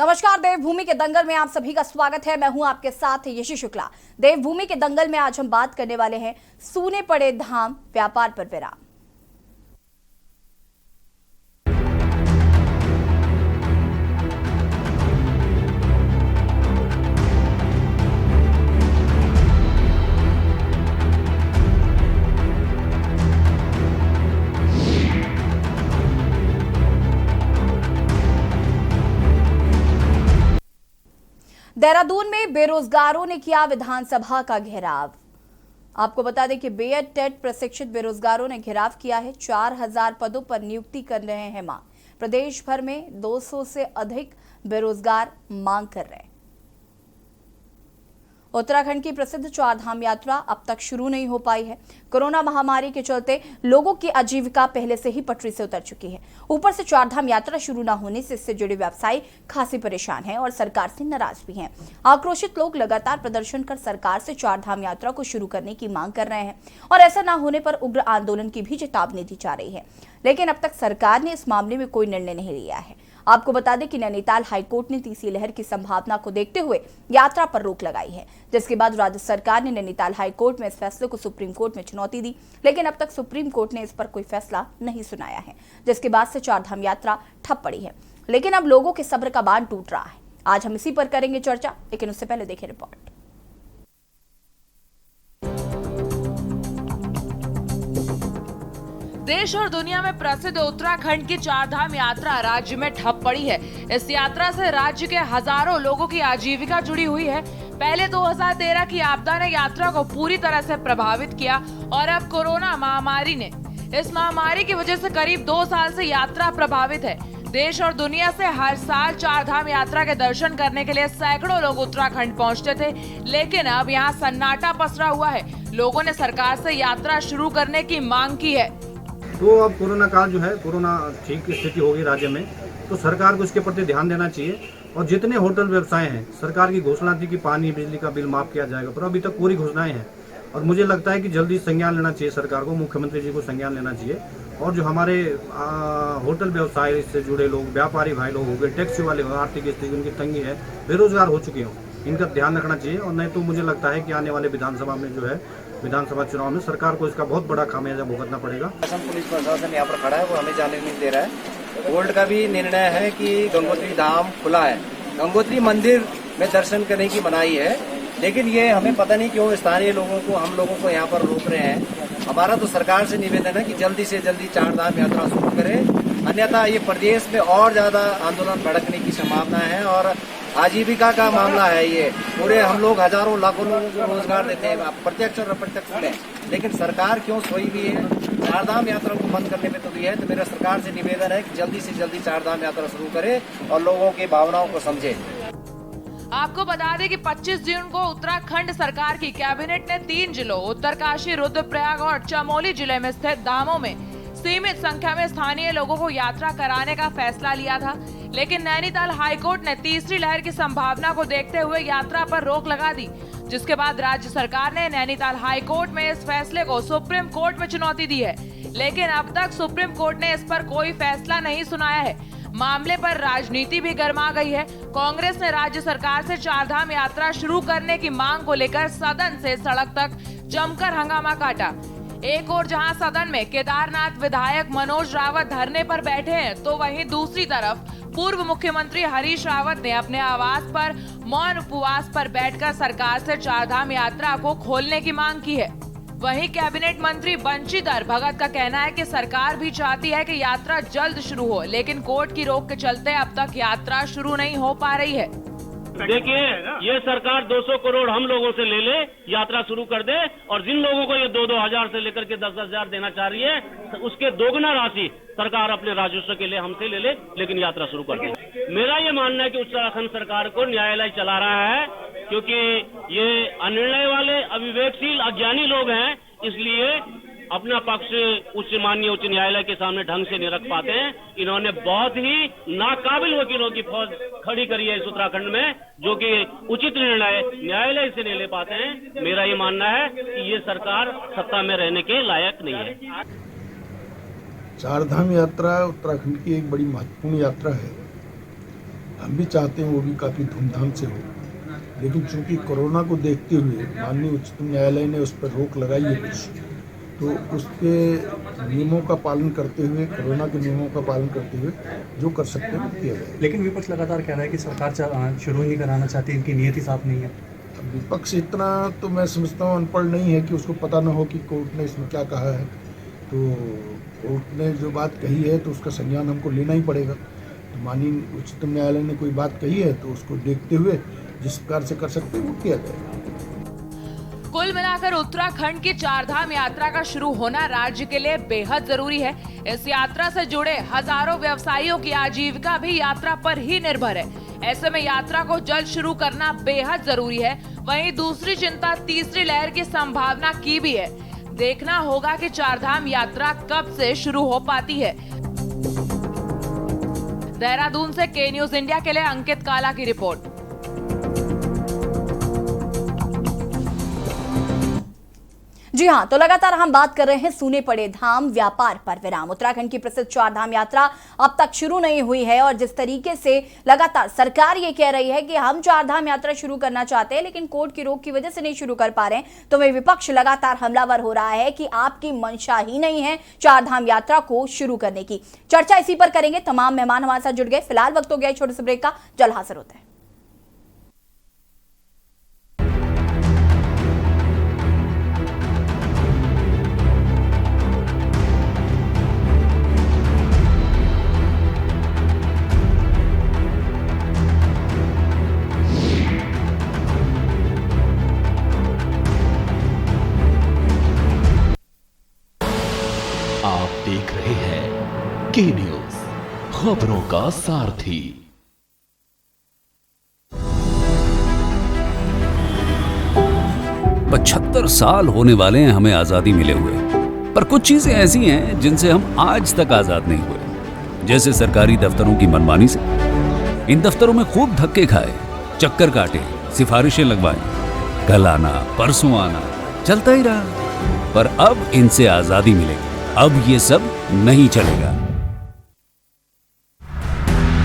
नमस्कार। देवभूमि के दंगल में आप सभी का स्वागत है। मैं हूं आपके साथ यशी शुक्ला। देवभूमि के दंगल में आज हम बात करने वाले हैं सूने पड़े धाम व्यापार पर विराम। देहरादून में बेरोजगारों ने किया विधानसभा का घेराव। आपको बता दें कि बीएड टेट प्रशिक्षित बेरोजगारों ने घेराव किया है। 4000 पदों पर नियुक्ति कर रहे हैं मांग। प्रदेश भर में 200 से अधिक बेरोजगार मांग कर रहे हैं। उत्तराखंड की प्रसिद्ध चारधाम यात्रा अब तक शुरू नहीं हो पाई है। कोरोना महामारी के चलते लोगों की आजीविका पहले से ही पटरी से उतर चुकी है। ऊपर से चारधाम यात्रा शुरू न होने से इससे जुड़े व्यवसायी खासी परेशान हैं और सरकार से नाराज भी हैं। आक्रोशित लोग लगातार प्रदर्शन कर सरकार से चारधाम यात्रा को शुरू करने की मांग कर रहे हैं और ऐसा न होने पर उग्र आंदोलन की भी चेतावनी दी जा रही है। लेकिन अब तक सरकार ने इस मामले में कोई निर्णय नहीं लिया है। आपको बता दें कि नैनीताल हाईकोर्ट ने तीसरी लहर की संभावना को देखते हुए यात्रा पर रोक लगाई है, जिसके बाद राज्य सरकार ने नैनीताल हाईकोर्ट में इस फैसले को सुप्रीम कोर्ट में चुनौती दी। लेकिन अब तक सुप्रीम कोर्ट ने इस पर कोई फैसला नहीं सुनाया है, जिसके बाद से चारधाम यात्रा ठप पड़ी है। लेकिन अब लोगों के सब्र का बांध टूट रहा है। आज हम इसी पर करेंगे चर्चा, लेकिन उससे पहले देखें रिपोर्ट। देश और दुनिया में प्रसिद्ध उत्तराखंड की चारधाम यात्रा राज्य में ठप पड़ी है। इस यात्रा से राज्य के हजारों लोगों की आजीविका जुड़ी हुई है। पहले 2013 की आपदा ने यात्रा को पूरी तरह से प्रभावित किया और अब कोरोना महामारी ने इस महामारी की वजह से करीब 2 साल से यात्रा प्रभावित है। देश और दुनिया से हर साल चारधाम यात्रा के दर्शन करने के लिए सैकड़ों लोग उत्तराखंड पहुंचते थे, लेकिन अब यहाँ सन्नाटा पसरा हुआ है। लोगों ने सरकार से यात्रा शुरू करने की मांग की है। तो अब कोरोना काल जो है, कोरोना ठीक स्थिति होगी राज्य में, तो सरकार को इसके प्रति ध्यान देना चाहिए। और जितने होटल व्यवसाय हैं, सरकार की घोषणा थी कि पानी बिजली का बिल माफ किया जाएगा, पर अभी तक पूरी घोषणाएं हैं। और मुझे लगता है कि जल्दी संज्ञान लेना चाहिए सरकार को, मुख्यमंत्री जी को संज्ञान लेना चाहिए। और जो हमारे होटल व्यवसाय से जुड़े लोग, व्यापारी भाई लोग हो गए, टैक्सी वाले हो, आर्थिक स्थिति उनकी तंगी है, बेरोजगार हो चुके हो, इनका ध्यान रखना चाहिए। और नहीं तो मुझे लगता है कि आने वाले विधानसभा में जो है, विधानसभा चुनाव में सरकार को इसका बहुत बड़ा खामियाजा भुगतना पड़ेगा। असम पुलिस प्रशासन यहाँ पर खड़ा है, वो हमें जाने नहीं दे रहा है। कोर्ट का भी निर्णय है कि गंगोत्री धाम खुला है, गंगोत्री मंदिर में दर्शन करने की मनाही है, लेकिन ये हमें पता नहीं क्यों स्थानीय लोगों को, हम लोगों को यहाँ पर रोक रहे हैं। हमारा तो सरकार से निवेदन है कि जल्दी से जल्दी चारधाम यात्रा शुरू करे, अन्यथा ये प्रदेश में और ज्यादा आंदोलन भड़कने की संभावना है। और आजीविका का मामला है ये, पूरे हम लोग हजारों लाखों लोगों को रोजगार देते हैं प्रत्यक्ष और अप्रत्यक्ष में, लेकिन सरकार क्यों सोई हुई है? चारधाम यात्रा को बंद करने में तो भी है। तो मेरा सरकार से निवेदन है कि जल्दी से जल्दी चारधाम यात्रा शुरू करे और लोगों की भावनाओं को समझे। आपको बता दें कि 25 जून को उत्तराखंड सरकार की कैबिनेट ने 3 जिलों उत्तरकाशी, रुद्रप्रयाग और चमोली जिले में स्थित धामों में सीमित संख्या में स्थानीय लोगों को यात्रा कराने का फैसला लिया था। लेकिन नैनीताल हाईकोर्ट ने तीसरी लहर की संभावना को देखते हुए यात्रा पर रोक लगा दी, जिसके बाद राज्य सरकार ने नैनीताल हाईकोर्ट में इस फैसले को सुप्रीम कोर्ट में चुनौती दी है। लेकिन अब तक सुप्रीम कोर्ट ने इस पर कोई फैसला नहीं सुनाया है। मामले पर राजनीति भी गर्मा गई है। कांग्रेस ने राज्य सरकार से चारधाम यात्रा शुरू करने की मांग को लेकर सदन से सड़क तक जमकर हंगामा काटा। एक ओर जहां सदन में केदारनाथ विधायक मनोज रावत धरने पर बैठे हैं, तो वहीं दूसरी तरफ पूर्व मुख्यमंत्री हरीश रावत ने अपने आवास पर मौन उपवास पर बैठकर सरकार से चारधाम यात्रा को खोलने की मांग की है। वहीं कैबिनेट मंत्री बंशीधर भगत का कहना है कि सरकार भी चाहती है कि यात्रा जल्द शुरू हो, लेकिन कोर्ट की रोक के चलते अब तक यात्रा शुरू नहीं हो पा रही है। देखिए, ये सरकार 200 करोड़ हम लोगों से ले ले, यात्रा शुरू कर दे, और जिन लोगों को ये 2-2 हजार से लेकर के 10-10 हजार देना चाह रही है, तो उसके दोगुना राशि सरकार अपने राजस्व के लिए हमसे ले ले, लेकिन यात्रा शुरू कर दे। मेरा ये मानना है कि उत्तराखंड सरकार को न्यायालय चला रहा है, क्योंकि ये अनिर्णय वाले, अविवेकशील, अज्ञानी लोग हैं, इसलिए अपना पक्ष माननीय उच्च न्यायालय के सामने ढंग से नहीं रख पाते हैं। इन्होंने बहुत ही नाकाबिल वकीलों की फौज खड़ी करी है इस उत्तराखंड में, जो कि उचित निर्णय न्यायालय से नहीं ले पाते हैं। मेरा ये मानना है कि ये सरकार सत्ता में रहने के लायक नहीं है। चारधाम यात्रा उत्तराखंड की एक बड़ी महत्वपूर्ण यात्रा है। हम भी चाहते हैं वो भी काफ़ी धूमधाम से हो, लेकिन चूंकि कोरोना को देखते हुए माननीय उच्चतम न्यायालय ने उस पर रोक लगाई है कुछ, तो उसके नियमों का पालन करते हुए, कोरोना के नियमों का पालन करते हुए जो कर सकते हैं वो किया जाए। लेकिन विपक्ष लगातार कह रहा है कि सरकार शुरू नहीं कराना चाहती, इनकी नीयत ही साफ नहीं है। विपक्ष इतना तो मैं समझता हूँ अनपढ़ नहीं है कि उसको पता न हो कि कोर्ट ने इसमें क्या कहा है। तो कोर्ट ने जो बात कही है तो उसका संज्ञान हमको लेना ही पड़ेगा। तो माननीय उच्चतम न्यायालय ने कोई बात कही है तो उसको देखते हुए जिस प्रकार से कर सकते हैं वो किया जाएगा। कुल मिलाकर उत्तराखंड की चारधाम यात्रा का शुरू होना राज्य के लिए बेहद जरूरी है। इस यात्रा से जुड़े हजारों व्यवसायियों की आजीविका भी यात्रा पर ही निर्भर है। ऐसे में यात्रा को जल्द शुरू करना बेहद जरूरी है। वहीं दूसरी चिंता तीसरी लहर की संभावना की भी है। देखना होगा कि चारधाम यात्रा कब से शुरू हो पाती है। देहरादून से के न्यूज इंडिया के लिए अंकित काला की रिपोर्ट। जी हाँ, तो लगातार हम बात कर रहे हैं सूने पड़े धाम व्यापार पर विराम। उत्तराखंड की प्रसिद्ध चारधाम यात्रा अब तक शुरू नहीं हुई है और जिस तरीके से लगातार सरकार ये कह रही है कि हम चारधाम यात्रा शुरू करना चाहते हैं लेकिन कोर्ट की रोक की वजह से नहीं शुरू कर पा रहे हैं, तो वही विपक्ष लगातार हमलावर हो रहा है कि आपकी मंशा ही नहीं है चारधाम यात्रा को शुरू करने की। चर्चा इसी पर करेंगे। तमाम मेहमान हमारे साथ जुड़ गए। फिलहाल वक्त हो गया छोटे से ब्रेक का, जल्द हाजिर होते हैं। आप देख रहे हैं के न्यूज, खबरों का सारथी। 75 साल होने वाले हैं हमें आजादी मिले हुए, पर कुछ चीजें ऐसी हैं जिनसे हम आज तक आजाद नहीं हुए। जैसे सरकारी दफ्तरों की मनमानी से। इन दफ्तरों में खूब धक्के खाए, चक्कर काटे, सिफारिशें लगवाई, कल आना परसों आना, चलता ही रहा। पर अब इनसे आजादी मिलेगी। अब ये सब नहीं चलेगा।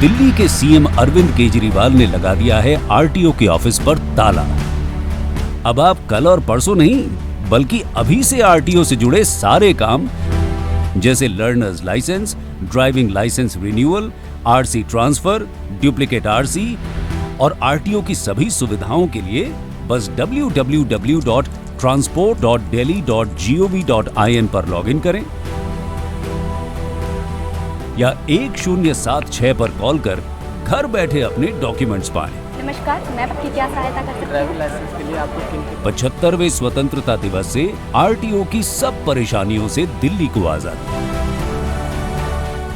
दिल्ली के सीएम अरविंद केजरीवाल ने लगा दिया है आरटीओ के ऑफिस पर ताला। अब आप कल और परसों नहीं, बल्कि अभी से आरटीओ से जुड़े सारे काम जैसे learners licence, driving licence renewal, RC transfer, duplicate RC और आरटीओ की सभी सुविधाओं के लिए बस www.transport.delhi.gov.in पर लॉगिन करें या 1076 पर कॉल कर घर बैठे अपने डॉक्यूमेंट्स पाएं। नमस्कार, मैं आपकी क्या सहायता कर सकती हूँ? ड्राइविंग लाइसेंस के लिए आपको 75वें स्वतंत्रता दिवस से आरटीओ की सब परेशानियों से दिल्ली को आजादी,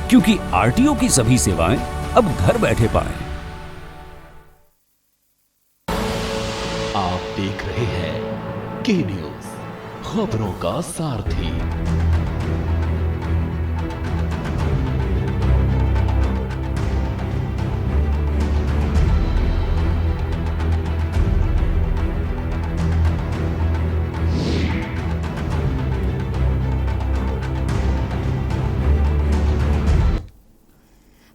क्योंकि आरटीओ की सभी सेवाएं अब घर बैठे पाएं। आप देख रहे हैं के न्यूज, खबरों का सारथी।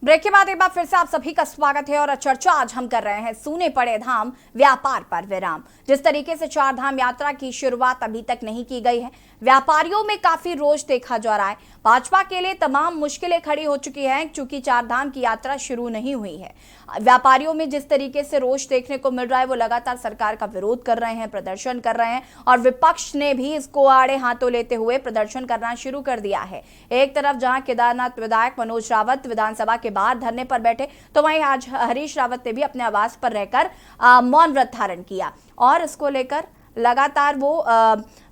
ब्रेक के बाद एक बार फिर से आप सभी का स्वागत है और चर्चा आज हम कर रहे हैं सूने पड़े धाम व्यापार पर विराम। जिस तरीके से चारधाम यात्रा की शुरुआत अभी तक नहीं की गई है, व्यापारियों में काफी रोष देखा जा रहा है। भाजपा के लिए तमाम मुश्किलें खड़ी हो चुकी हैं क्योंकि चारधाम की यात्रा शुरू नहीं हुई है। व्यापारियों में जिस तरीके से रोष देखने को मिल रहा है वो लगातार सरकार का विरोध कर रहे हैं, प्रदर्शन कर रहे हैं और विपक्ष ने भी इसको आड़े हाथों लेते हुए प्रदर्शन करना शुरू कर दिया है। एक तरफ जहां केदारनाथ विधायक मनोज रावत विधानसभा के बाहर धरने पर बैठे, तो वहीं आज हरीश रावत ने भी अपने आवास पर रहकर मौन व्रत धारण किया और इसको लेकर लगातार वो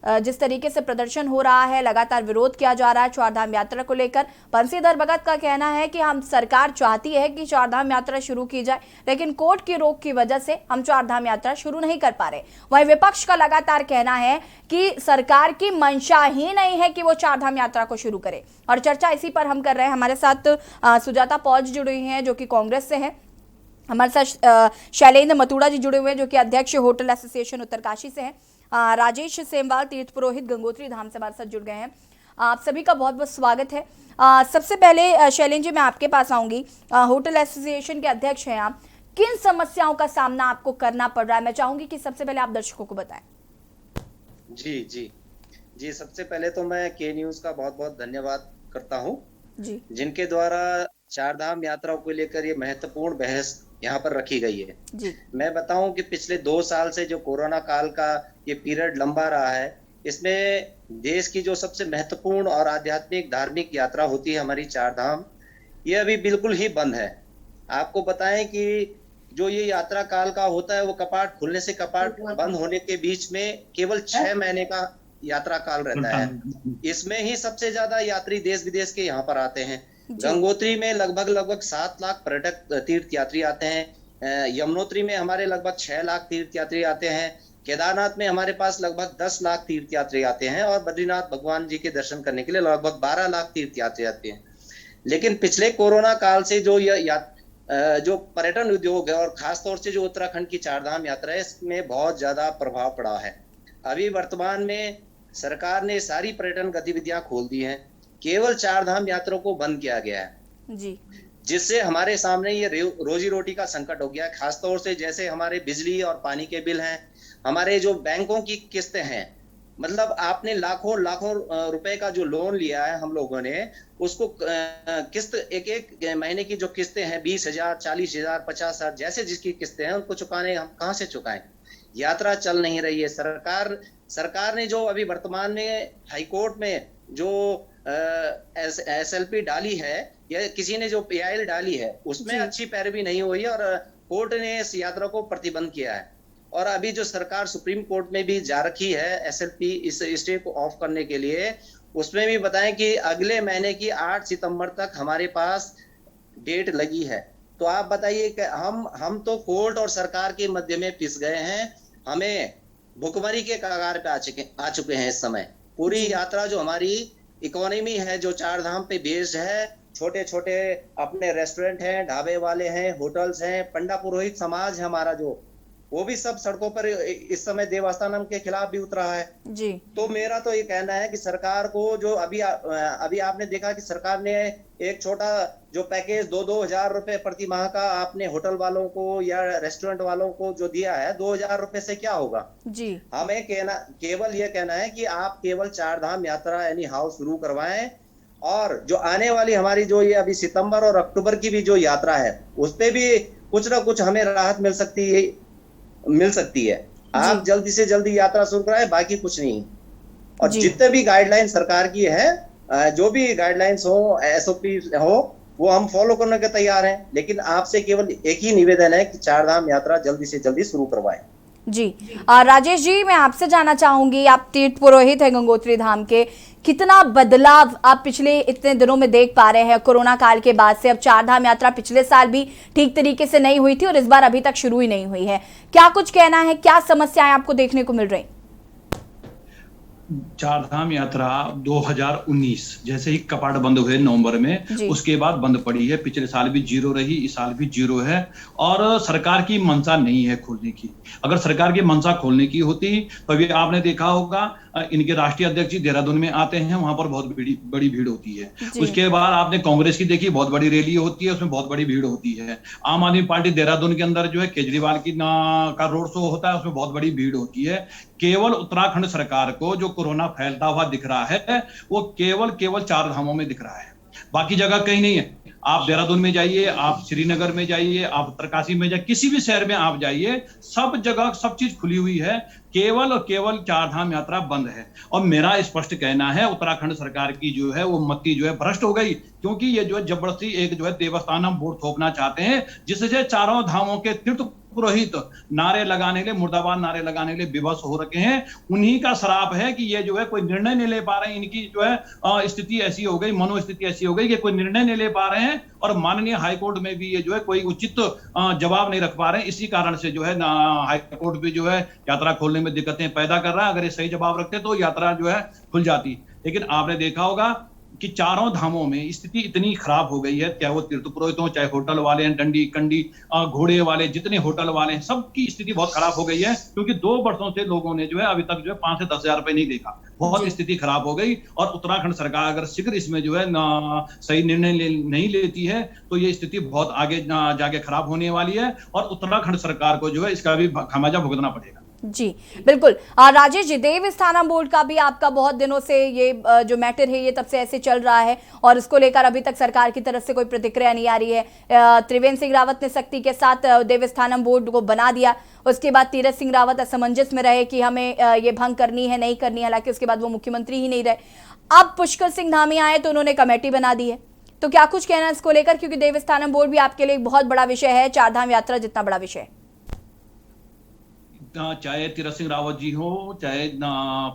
जिस तरीके से प्रदर्शन हो रहा है, लगातार विरोध किया जा रहा है चारधाम यात्रा को लेकर। बंसीधर भगत का कहना है कि हम सरकार चाहती है कि चारधाम यात्रा शुरू की जाए, लेकिन कोर्ट की रोक की वजह से हम चारधाम यात्रा शुरू नहीं कर पा रहे। वहीं विपक्ष का लगातार कहना है कि सरकार की मंशा ही नहीं है कि वो चारधाम यात्रा को शुरू करे और चर्चा इसी पर हम कर रहे हैं। हमारे साथ सुजाता पॉज जुड़ी हुई हैं जो कि कांग्रेस से है, हमारे साथ शैलेंद्र मतुड़ा जी जुड़े हुए हैं जो कि अध्यक्ष होटल एसोसिएशन उत्तरकाशी से हैं, राजेश सेमवाल तीर्थ पुरोहित गंगोत्री धाम से हमारे साथ जुड़ गए हैं। आप सभी का बहुत बहुत स्वागत है। सबसे पहले शैलेंद्र जी, मैं आपके पास आऊंगी। होटल एसोसिएशन के अध्यक्ष हैं आप, किन समस्याओं का सामना आपको करना पड़ रहा है? मैं चाहूंगी कि सबसे पहले आप दर्शकों को बताएं। जी, सबसे पहले तो मैं के न्यूज का बहुत बहुत धन्यवाद करता हूँ जी, जिनके द्वारा चार धाम यात्राओं को लेकर ये महत्वपूर्ण बहस यहाँ पर रखी गई है। जी, मैं बताऊं कि पिछले 2 साल से जो कोरोना काल का ये पीरियड लंबा रहा है, इसमें देश की जो सबसे महत्वपूर्ण और आध्यात्मिक धार्मिक यात्रा होती है हमारी चार धाम, ये अभी बिल्कुल ही बंद है। आपको बताएं कि जो ये यात्रा काल का होता है वो कपाट खुलने से कपाट बंद होने के बीच में केवल 6 महीने का यात्रा काल रहता है। इसमें ही सबसे ज्यादा यात्री देश विदेश के यहाँ पर आते हैं। गंगोत्री में लगभग 7 लाख पर्यटक तीर्थ यात्री आते हैं। यमुनोत्री में हमारे लगभग 6 लाख तीर्थ यात्री आते हैं। केदारनाथ में हमारे पास लगभग 10 लाख तीर्थ यात्री आते हैं और बद्रीनाथ भगवान जी के दर्शन करने के लिए लगभग 12 लाख तीर्थ यात्री आते हैं। लेकिन पिछले कोरोना काल से जो पर्यटन उद्योग है और खासतौर से जो उत्तराखंड की चारधाम यात्रा है, इसमें बहुत ज्यादा प्रभाव पड़ा है। अभी वर्तमान में सरकार ने सारी पर्यटन गतिविधियां खोल दी हैं, केवल चारधाम यात्रा को बंद किया गया है जी, जिससे हमारे सामने ये रोजी रोटी का संकट हो गया है। खासतौर से जैसे हमारे बिजली और पानी के बिल हैं, हमारे जो बैंकों की किस्तें हैं, मतलब आपने लाखों रुपए का जो लोन लिया है हम लोगों ने, उसको किस्त एक महीने की जो किस्तें हैं 20,000, 40,000, 50,000 जैसे जिसकी किस्तें हैं, उनको चुकाने हम कहाँ से चुकाएं? यात्रा चल नहीं रही है। सरकार ने जो अभी वर्तमान में हाईकोर्ट में जो SLP डाली है या किसी ने जो PIL डाली है, उसमें अच्छी पैरवी नहीं हुई और कोर्ट ने इस यात्रा को प्रतिबंध किया है। और अभी जो सरकार सुप्रीम कोर्ट में भी जा रखी है SLP इस स्टे को ऑफ करने के लिए, उसमें भी बताएं कि अगले महीने की 8 सितंबर तक हमारे पास डेट लगी है। तो आप बताइए कि हम तो कोर्ट और सरकार के मध्य में पिस गए हैं। हमें भुखमरी के कगार पे आ चुके हैं इस समय। पूरी यात्रा जो हमारी इकोनॉमी है, जो चार धाम पे बेस्ड है, छोटे छोटे अपने रेस्टोरेंट हैं, ढाबे वाले हैं, होटल्स हैं, पंडा पुरोहित समाज है हमारा, जो वो भी सब सड़कों पर इस समय देवस्थानम के खिलाफ भी उतरा है जी। तो मेरा तो ये कहना है कि सरकार को जो अभी आपने देखा कि सरकार ने एक छोटा जो पैकेज 2-2 हजार रुपए प्रति माह का आपने होटल वालों को या रेस्टोरेंट वालों को जो दिया है, 2,000 रुपए से क्या होगा जी। हमें केवल ये कहना है कि आप केवल चार धाम यात्रा एनी हाउ शुरू करवाएं, और जो आने वाली हमारी जो ये अभी सितंबर और अक्टूबर की भी जो यात्रा है, उस पे भी कुछ ना कुछ हमें राहत मिल सकती है। आप जल्दी से जल्दी यात्रा शुरू कराएं, बाकी कुछ नहीं। और जितने भी गाइडलाइन सरकार की है, जो भी गाइडलाइंस हो, SOP हो, वो हम फॉलो करने के तैयार हैं। लेकिन आपसे केवल एक ही निवेदन है कि चार धाम यात्रा जल्दी से जल्दी शुरू करवाएं। जी राजेश जी, मैं आपसे जानना चाहूंगी, आप तीर्थ पुरोहित हैं गंगोत्री धाम के, कितना बदलाव आप पिछले इतने दिनों में देख पा रहे हैं कोरोना काल के बाद से? अब चार धाम यात्रा पिछले साल भी ठीक तरीके से नहीं हुई थी और इस बार अभी तक शुरू ही नहीं हुई है। क्या कुछ कहना है, क्या समस्याएं आपको देखने को मिल रही? चारधाम यात्रा 2019 जैसे ही कपाट बंद हुए नवंबर में, उसके बाद बंद पड़ी है। पिछले साल भी 0 रही, इस साल भी 0 है और सरकार की मंशा नहीं है खोलने की। अगर सरकार की मंशा खोलने की होती तो अभी आपने देखा होगा इनके राष्ट्रीय अध्यक्ष देहरादून में आते हैं, वहां पर बहुत बड़ी भीड़ होती है। उसके बाद आपने कांग्रेस की देखी, बहुत बड़ी रैली होती है, उसमें बहुत बड़ी भीड़ होती है। आम आदमी पार्टी देहरादून के अंदर जो है केजरीवाल का रोड शो होता है, उसमें बहुत बड़ी भीड़ होती है। केवल उत्तराखंड सरकार को जो कोरोना फैलता हुआ दिख रहा है वो केवल चार धामों में दिख रहा है, बाकी जगह कहीं नहीं है। आप देहरादून में जाइए, आप श्रीनगर में जाइए, आप उत्तरकाशी में जाइए, किसी भी शहर में आप जाइए, सब जगह सब चीज खुली हुई है, केवल और केवल चार धाम यात्रा बंद है। और मेरा स्पष्ट कहना है उत्तराखंड सरकार की जो है वो मति जो है भ्रष्ट हो गई, क्योंकि ये जो है जबरदस्ती एक जो है देवस्थानम बोर्ड थोपना चाहते हैं, जिससे चारों धामों के तीर्थ पुरोहित नारे लगाने के लिए, मुर्दाबाद नारे लगाने के लिए विवश हो रखे हैं। उन्हीं का श्राप है कि ये जो है कोई निर्णय नहीं ले पा रहे हैं। इनकी जो है स्थिति ऐसी हो गई, मनोस्थिति ऐसी हो गई कि कोई निर्णय नहीं ले पा रहे हैं और माननीय हाईकोर्ट में भी ये जो है कोई उचित जवाब नहीं रख पा रहे हैं। इसी कारण से जो है हाईकोर्ट भी जो है यात्रा खोलने में दिक्कतें पैदा कर रहा है। अगर ये सही जवाब रखते तो यात्रा जो है खुल जाती। लेकिन आपने देखा होगा कि चारों धामों में स्थिति इतनी खराब हो गई है, चाहे वो तीर्थ पुरोहित हो, चाहे होटल वाले हैं, डंडी कंडी घोड़े वाले, जितने होटल वाले हैं, सबकी स्थिति बहुत खराब हो गई है, क्योंकि 2 वर्षों से लोगों ने जो है अभी तक जो है 5 से 10 हजार रुपए नहीं देखा। बहुत स्थिति खराब हो गई, और उत्तराखंड सरकार अगर शीघ्र इसमें जो है सही निर्णय नहीं लेती है तो ये स्थिति बहुत आगे जाके खराब होने वाली है, और उत्तराखंड सरकार को जो है इसका भी खामियाजा भुगतना पड़ेगा। जी बिल्कुल। राजेश जी, देवस्थानम बोर्ड का भी आपका बहुत दिनों से ये जो मैटर है ये तब से ऐसे चल रहा है, और इसको लेकर अभी तक सरकार की तरफ से कोई प्रतिक्रिया नहीं आ रही है। त्रिवेंद्र सिंह रावत ने सख्ती के साथ देवस्थानम बोर्ड को बना दिया, उसके बाद तीरथ सिंह रावत असमंजस में रहे कि हमें ये भंग करनी है नहीं करनी है, हालांकि उसके बाद वो मुख्यमंत्री ही नहीं रहे। अब पुष्कर सिंह धामी आए तो उन्होंने कमेटी बना दी है, तो क्या कुछ कहना है इसको लेकर, क्योंकि देवस्थानम बोर्ड भी आपके लिए एक बहुत बड़ा विषय है, चारधाम यात्रा जितना बड़ा विषय है। चाहे तीरथ सिंह रावत जी हो, चाहे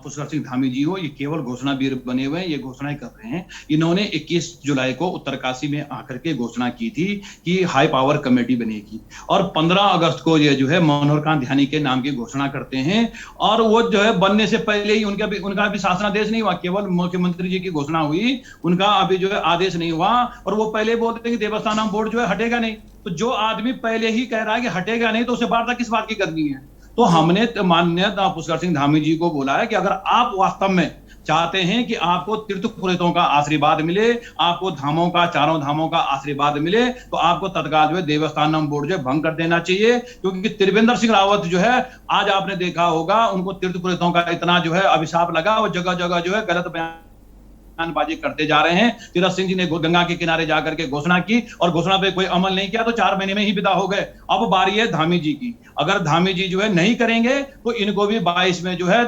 पुष्कर सिंह धामी जी हो, ये केवल घोषणावीर बने हुए हैं, ये घोषणाएं कर रहे हैं। इन्होंने 21 जुलाई को उत्तरकाशी में आकर के घोषणा की थी कि हाई पावर कमेटी बनेगी, और 15 अगस्त को ये जो है मनोहर कांत ध्यानी के नाम की घोषणा करते हैं, और वो जो है बनने से पहले ही उनका भी शासनादेश नहीं हुआ, केवल मुख्यमंत्री जी की घोषणा हुई, उनका अभी जो है आदेश नहीं हुआ, और वो पहले बोलते हैं कि देवस्थानम बोर्ड जो है हटेगा नहीं। तो जो आदमी पहले ही कह रहा है कि हटेगा नहीं, तो उसे वार्ता किस बात की करनी है? तो हमने माननीय पुष्कर सिंह धामी जी को बोला है कि अगर आप वास्तव में चाहते हैं कि आपको तीर्थ पुरोहितों का आशीर्वाद मिले, आपको धामों का, चारों धामों का आशीर्वाद मिले, तो आपको तत्काल जो है देवस्थानम बोर्ड जो है भंग कर देना चाहिए। क्योंकि त्रिवेंद्र सिंह रावत जो है, आज आपने देखा होगा, उनको तीर्थ पुरोहितों का इतना जो है अभिशाप लगा, वो जगह जगह जो है गलत बयानबाजी करते जा रहे हैं। तीरथ सिंह जी ने गंगा के किनारे जाकर के घोषणा की, और घोषणा पे कोई अमल नहीं किया, तो 4 महीने में ही विदा हो गए। अब बारी है धामी जी की। अगर धामी जी जो है नहीं करेंगे तो इनको भी 22 में जो है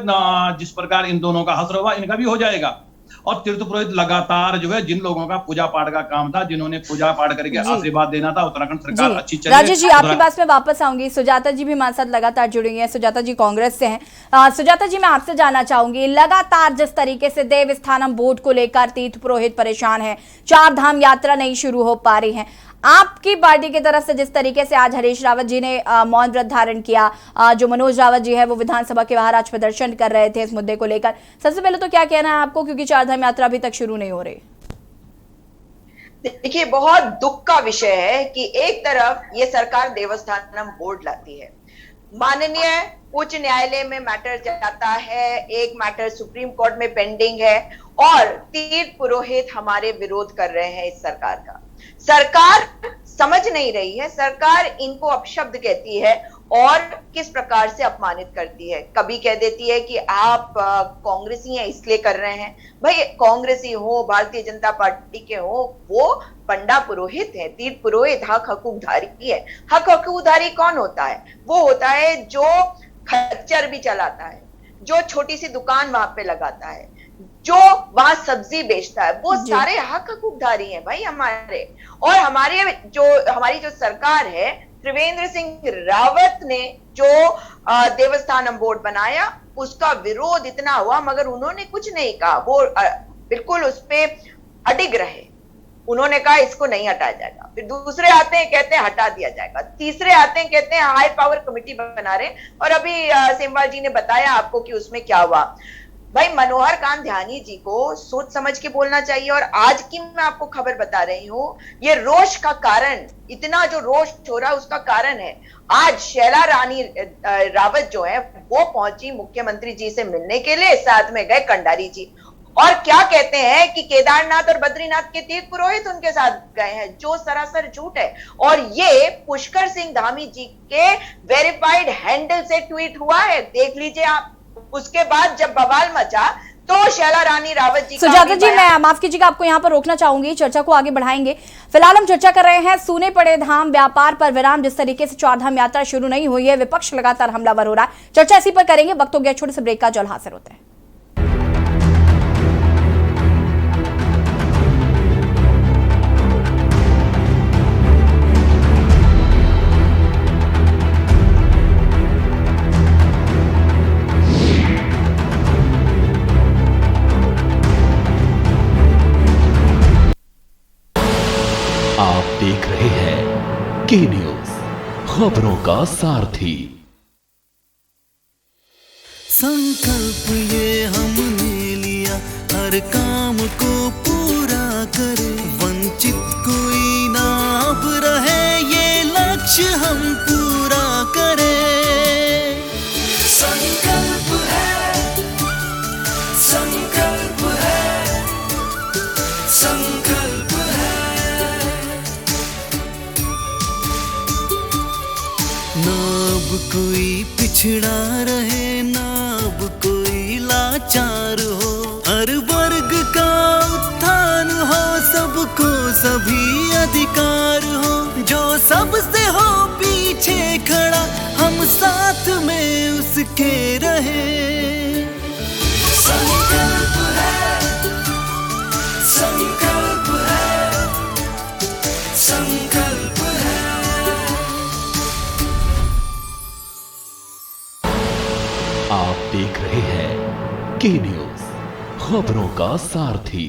जिस प्रकार इन दोनों का हश्र हुआ, इनका भी हो जाएगा। और तीर्थ पुरोहित लगातार जो है, जिन लोगों का पूजा पाठ का काम था, जिन्होंने पूजा पाठ करके आशीर्वाद देना था, उत्तराखंड सरकार अच्छी चले। राजेश जी, आपकी बात में वापस आऊंगी। सुजाता जी भी हमारे साथ लगातार जुड़ी हैं। सुजाता जी कांग्रेस से हैं। सुजाता जी, मैं आपसे जानना चाहूंगी, लगातार जिस तरीके से देवस्थानम बोर्ड को लेकर तीर्थ पुरोहित परेशान है, 4 धाम यात्रा नहीं शुरू हो पा रही है, आपकी पार्टी की तरफ से जिस तरीके से आज हरीश रावत जी ने मौन व्रत धारण किया, जो मनोज रावत जी है वो विधानसभा के बाहर आज प्रदर्शन कर रहे थे इस मुद्दे को लेकर, सबसे पहले तो क्या कहना है आपको, क्योंकि 4 धाम यात्रा अभी तक शुरू नहीं हो रही? देखिए, बहुत दुख का विषय है कि एक तरफ ये सरकार देवस्थानम बोर्ड लाती है, माननीय उच्च न्यायालय में मैटर जाता है, एक मैटर सुप्रीम कोर्ट में पेंडिंग है, और तीर्थ पुरोहित हमारे विरोध कर रहे हैं इस सरकार का। सरकार समझ नहीं रही है, सरकार इनको अपशब्द कहती है और किस प्रकार से अपमानित करती है। कभी कह देती है कि आप कांग्रेसी हैं इसलिए कर रहे हैं। भाई, कांग्रेसी हो, भारतीय जनता पार्टी के हो, वो पंडा पुरोहित है, तीर्थ पुरोहित हक हकूकधारी है। हक हकूकधारी कौन होता है? वो होता है जो खच्चर भी चलाता है, जो छोटी सी दुकान वहां पे लगाता है, जो वहां सब्जी बेचता है, वो सारे हक हकूकधारी हैं भाई हमारे। और हमारी जो सरकार है, त्रिवेंद्र सिंह रावत ने जो देवस्थानम बोर्ड बनाया, उसका विरोध इतना हुआ, मगर उन्होंने कुछ नहीं कहा। वो बिल्कुल उस पे अडिग रहे। उन्होंने कहा इसको नहीं हटाया जाएगा। फिर दूसरे आते हैं, कहते हैं हटा दिया जाएगा। तीसरे आते हैं, कहते हैं हाई पावर कमेटी बना रहे। और अभी सेमवाल जी ने बताया आपको कि उसमें क्या हुआ। भाई, मनोहर कांत ध्यानी जी को सोच समझ के बोलना चाहिए। और आज की मैं आपको खबर बता रही हूँ, ये रोष का कारण, इतना जो रोष हो रहा है उसका कारण है, आज शैला रानी रावत जो है वो पहुंची मुख्यमंत्री जी से मिलने के लिए, साथ में गए कंडारी जी, और क्या कहते हैं कि केदारनाथ और बद्रीनाथ के तीर्थ पुरोहित उनके साथ गए हैं, जो सरासर झूठ है। और ये पुष्कर सिंह धामी जी के वेरीफाइड हैंडल से ट्वीट हुआ है, देख लीजिए आप। उसके बाद जब बवाल मचा तो शैला रानी रावत जी। सुजाता जी, मैं माफ कीजिएगा, आपको यहाँ पर रोकना चाहूंगी, चर्चा को आगे बढ़ाएंगे। फिलहाल हम चर्चा कर रहे हैं सूने पड़े धाम व्यापार पर विराम। जिस तरीके से 4 धाम यात्रा शुरू नहीं हुई है, विपक्ष लगातार हमलावर हो रहा है। चर्चा इसी पर करेंगे, वक्त हो गया छोटे से ब्रेक का, जल्द हाजिर होते हैं। आप देख रहे हैं के न्यूज, खबरों का सारथी। संकल्प ये हमने लिया, हर काम को पूरा करे, वंचित कोई ना अब रहे, ये लक्ष्य हम पूरा करें। संकल्प है, संकल्प है, संकल्प है। ना अब कोई पिछड़ा रहे, ना अब कोई लाचार हो, हर वर्ग का उत्थान हो, सबको सभी अधिकार हो, जो सबसे हो पीछे खड़ा, हम साथ में उसके रहे। संकल्प है, संकल्प है, संकल्प है। आप देख रहे हैं के न्यूज, खबरों का सारथी।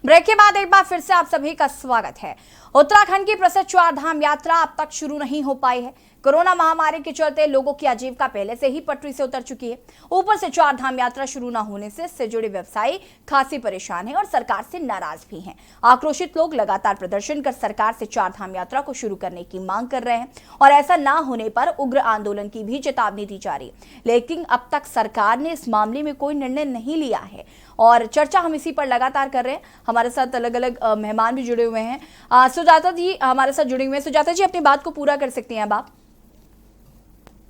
ब्रेक के बाद एक बार फिर से आप सभी का स्वागत है। उत्तराखंड की प्रसिद्ध चारधाम यात्रा अब तक शुरू नहीं हो पाई है। कोरोना महामारी के चलते लोगों की आजीविका पहले से ही पटरी से उतर चुकी है। ऊपर से चारधाम यात्रा शुरू न होने से इससे जुड़े व्यवसायी खासी परेशान हैं और सरकार से नाराज भी हैं। आक्रोशित लोग लगातार प्रदर्शन कर सरकार से चारधाम यात्रा को शुरू करने की मांग कर रहे हैं और ऐसा न होने पर उग्र आंदोलन की भी चेतावनी दी जा रही है। लेकिन अब तक सरकार ने इस मामले में कोई निर्णय नहीं लिया है और चर्चा हम इसी पर लगातार कर रहे हैं। हमारे साथ अलग अलग मेहमान भी जुड़े हुए हैं। सुजाता जी हमारे साथ जुड़े हुए हैं। सुजाता जी अपनी बात को पूरा कर सकती हैं अब आप।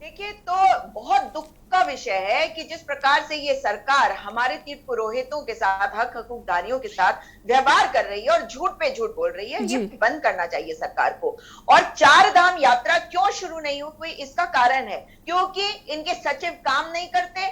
देखिए, तो बहुत दुख का विषय है कि जिस प्रकार से ये सरकार हमारे तीर्थ पुरोहितों के साथ, हक हकूकदारियों के साथ व्यवहार कर रही है और झूठ पे झूठ बोल रही है, ये बंद करना चाहिए सरकार को। और चार धाम यात्रा क्यों शुरू नहीं हुई, इसका कारण है क्योंकि इनके सचिव काम नहीं करते,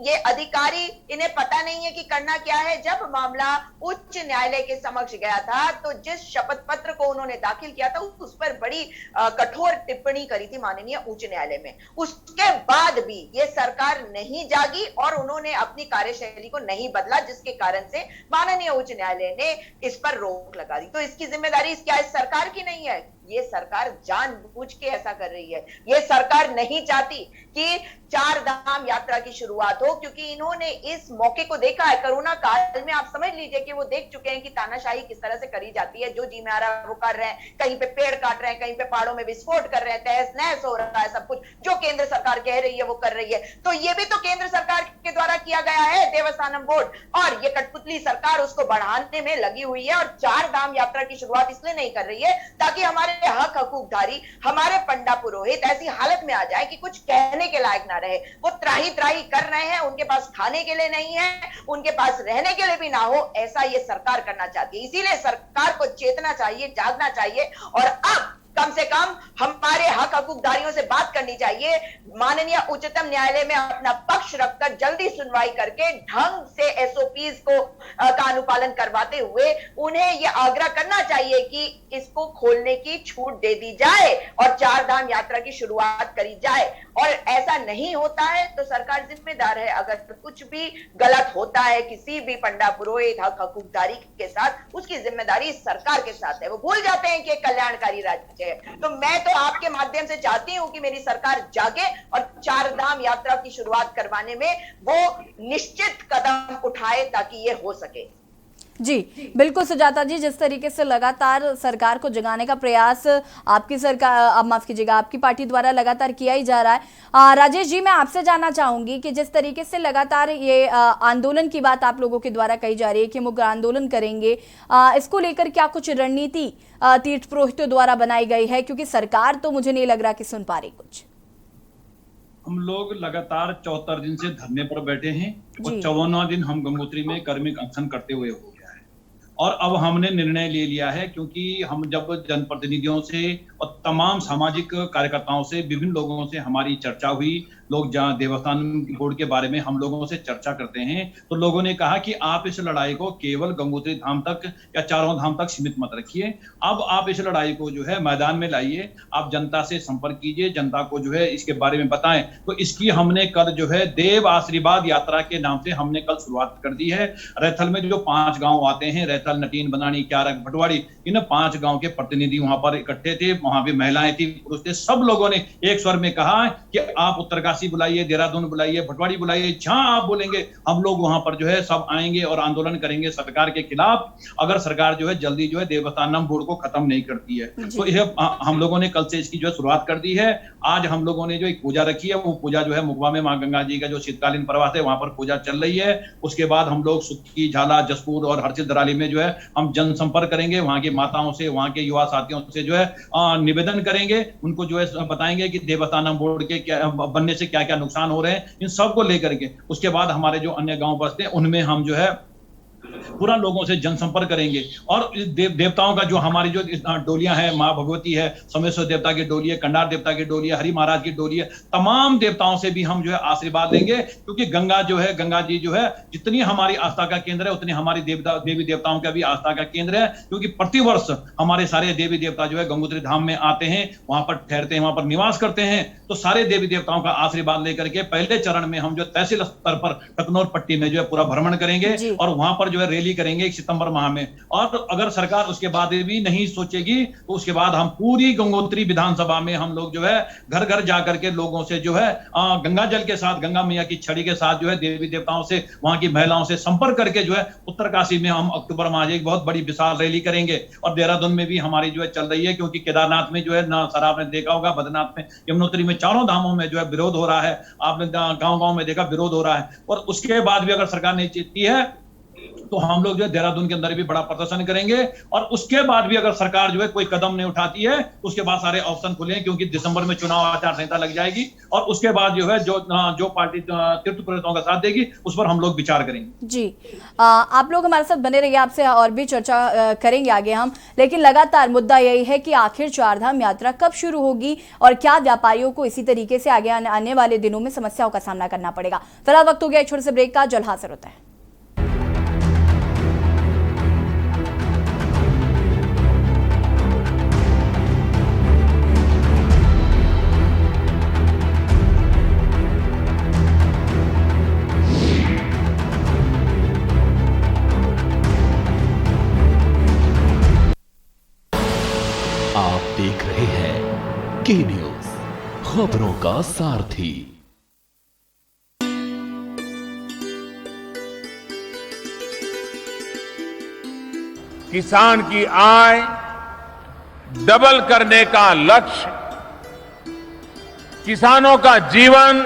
ये अधिकारी, इन्हें पता नहीं है कि करना क्या है। जब मामला उच्च न्यायालय के समक्ष गया था तो जिस शपथ पत्र को उन्होंने दाखिल किया था उस पर बड़ी कठोर टिप्पणी करी थी माननीय उच्च न्यायालय में। उसके बाद भी ये सरकार नहीं जागी और उन्होंने अपनी कार्यशैली को नहीं बदला, जिसके कारण से माननीय उच्च न्यायालय ने इस पर रोक लगा दी। तो इसकी जिम्मेदारी क्या इस सरकार की नहीं है? ये सरकार जानबूझ के ऐसा कर रही है। ये सरकार नहीं चाहती कि चार धाम यात्रा की शुरुआत हो, क्योंकि इन्होंने इस मौके को देखा है। कोरोना काल में आप समझ लीजिए कि वो देख चुके हैं कि तानाशाही किस तरह से करी जाती है। जो जी में आ रहा है वो कर रहे हैं, कहीं पे पेड़ काट रहे हैं, कहीं पे पहाड़ों में विस्फोट कर रहे हैं, तहस नहस हो रहा है, सब कुछ जो केंद्र सरकार कह रही है वो कर रही है। तो ये भी तो केंद्र सरकार के द्वारा किया गया है, देवस्थानम बोर्ड, और ये कठपुतली सरकार उसको बढ़ाने में लगी हुई है। और चार धाम यात्रा की शुरुआत इसलिए नहीं कर रही है ताकि हमारे हक हकूकदारी, हमारे पंडा पुरोहित ऐसी हालत में आ जाए कि कुछ कहने के लायक ना रहे। वो त्राही त्राही कर रहे हैं, उनके पास खाने के लिए नहीं है, उनके पास रहने के लिए भी ना हो, ऐसा ये सरकार करना चाहती है। इसीलिए सरकार को चेतना चाहिए, जागना चाहिए और अब कम से कम हमारे हक हकूकदारियों से बात करनी चाहिए। माननीय उच्चतम न्यायालय में अपना पक्ष रखकर जल्दी सुनवाई करके ढंग से एसओपीज को का अनुपालन करवाते हुए उन्हें यह आग्रह करना चाहिए कि इसको खोलने की छूट दे दी जाए और चार धाम यात्रा की शुरुआत करी जाए। और ऐसा नहीं होता है तो सरकार जिम्मेदार है। अगर कुछ भी गलत होता है किसी भी पंडा पुरोहित हक हकूकदारी के साथ, उसकी जिम्मेदारी सरकार के साथ है। वो भूल जाते हैं कि एक कल्याणकारी राज्य है। तो मैं तो आपके माध्यम से चाहती हूं कि मेरी सरकार जागे और चार धाम यात्रा की शुरुआत करवाने में वो निश्चित कदम उठाए ताकि ये हो सके। जी बिल्कुल सुजाता जी, जिस तरीके से लगातार सरकार को जगाने का प्रयास आपकी सरकार, आप माफ कीजिएगा, आपकी पार्टी द्वारा लगातार किया ही जा रहा है। राजेश जी, मैं आपसे जानना चाहूंगी कि जिस तरीके से लगातार ये आंदोलन की बात आप लोगों के द्वारा कही जा रही है कि हम उग्र आंदोलन करेंगे, इसको लेकर क्या कुछ रणनीति तीर्थ पुरोहितों द्वारा बनाई गई है? क्योंकि सरकार तो मुझे नहीं लग रहा कि सुन पा रही कुछ। हम लोग लगातार 74 दिन से धरने पर बैठे हैं और 54वां दिन हम गंगोत्री में कर्मिक अनशन करते हुए हो गया है। और अब हमने निर्णय ले लिया है, क्योंकि हम जब जनप्रतिनिधियों से और तमाम सामाजिक कार्यकर्ताओं से, विभिन्न लोगों से हमारी चर्चा हुई, लोग जहाँ देवस्थान बोर्ड के बारे में हम लोगों से चर्चा करते हैं तो लोगों ने कहा कि आप इस लड़ाई को केवल गंगोत्री धाम तक या चारों धाम तक सीमित मत रखिए, अब आप इस लड़ाई को जो है मैदान में लाइए, आप जनता से संपर्क कीजिए, जनता को जो है इसके बारे में बताएं। तो इसकी हमने कल जो है देव आशीर्वाद यात्रा के नाम से हमने कल शुरुआत कर दी है। रैथल में जो 5 गांव आते हैं, रैथल, नटीन, बनानी, क्यारक, भटवाड़ी, इन 5 गांव के प्रतिनिधि वहां पर इकट्ठे थे, वहां भी महिलाएं थी, पुरुष थे, सब लोगों ने एक स्वर में कहा कि आप उत्तरकाशी बुलाइए, देहरादून बुलाइए, भटवाड़ी बुलाइए, जहां आप बोलेंगे हम लोग वहां पर जो है सब आएंगे और आंदोलन करेंगे सरकार के खिलाफ, अगर सरकार जो है जल्दी जो है देवस्थानम बोर्ड को खत्म नहीं करती है। तो यह हम लोगों ने कल से इसकी जो है शुरुआत कर दी है। आज हम लोगों ने जो एक पूजा रखी है, वो पूजा जो है मुगवा में मां गंगा जी का जो शीतकालीन प्रवास है वहां पर पूजा चल रही है। उसके बाद हम लोग सुक्की, झाला, जसपुर और हरसिल दराली में जो है हम जनसंपर्क करेंगे, वहां की माताओं से, वहां के युवा साथियों से जो है निवेदन करेंगे, उनको जो है बताएंगे कि देवस्थानम बोर्ड के क्या बनने से क्या क्या नुकसान हो रहे हैं, इन सबको लेकर के। उसके बाद हमारे जो अन्य गांव बसते हैं उनमें हम जो है पूरा लोगों से जनसंपर्क करेंगे और देवताओं का जो हमारी जो डोलियां हैं, मां भगवती है, सोमेश्वर देवता की डोली है, कंडार देवता की डोली है, हरि महाराज की डोली है, तमाम देवताओं से भी हम जो है आशीर्वाद लेंगे, क्योंकि गंगा जो है, गंगा जी जो है जितनी हमारी आस्था का केंद्र है उतनी हमारी देवी देवताओं का भी आस्था का केंद्र है, क्योंकि प्रतिवर्ष हमारे सारे देवी देवता जो है गंगोत्री धाम में आते हैं, वहां पर ठहरते हैं, वहां पर निवास करते हैं। तो सारे देवी देवताओं का आशीर्वाद लेकर के पहले चरण में हम जो तहसील स्तर पर टकनौर पट्टी में जो है पूरा भ्रमण करेंगे और वहां पर जो है रैली करेंगे 1 सितंबर माह में। और अगर सरकार उसके बाद भी नहीं सोचेगी तो उसके बाद हम पूरी गंगोत्री विधानसभा में हम लोग जो है घर घर जाकर के लोगों से जो है गंगा जल के साथ, गंगा मैया की छड़ी के साथ जो है देवी देवताओं से, वहां की महिलाओं से संपर्क करके जो है उत्तरकाशी में हम अक्टूबर माह एक बहुत बड़ी विशाल रैली करेंगे। और देहरादून में भी हमारी जो है चल रही है, क्योंकि केदारनाथ में जो है ना सर आपने देखा होगा, बद्रीनाथ में, यमुनोत्री में, चारों धामों में जो है विरोध हो रहा है, आपने गांव-गांव में देखा विरोध हो रहा है। और उसके बाद भी अगर सरकार नहीं चेतती है तो हम लोग जो है देहरादून के अंदर भी बड़ा प्रदर्शन करेंगे। और उसके बाद भी अगर सरकार जो है कोई कदम नहीं उठाती है तो उसके बाद सारे ऑप्शन खुले हैं, क्योंकि दिसंबर में चुनाव आचार संहिता लग जाएगी और उसके बाद जो है जो पार्टी तीर्थ पुरोहितों का साथ देगी उस पर हम लोग विचार करेंगे। जी, आप लोग हमारे साथ बने रहिए, आपसे और भी चर्चा करेंगे आगे हम। लेकिन लगातार मुद्दा यही है कि आखिर चारधाम यात्रा कब शुरू होगी और क्या व्यापारियों को इसी तरीके से आगे आने वाले दिनों में समस्याओं का सामना करना पड़ेगा। फिलहाल वक्त हो गया छोटे से ब्रेक का, जल्द हाजिर होता है। आप देख रहे हैं के न्यूज, खबरों का सारथी। किसान की आय डबल करने का लक्ष्य, किसानों का जीवन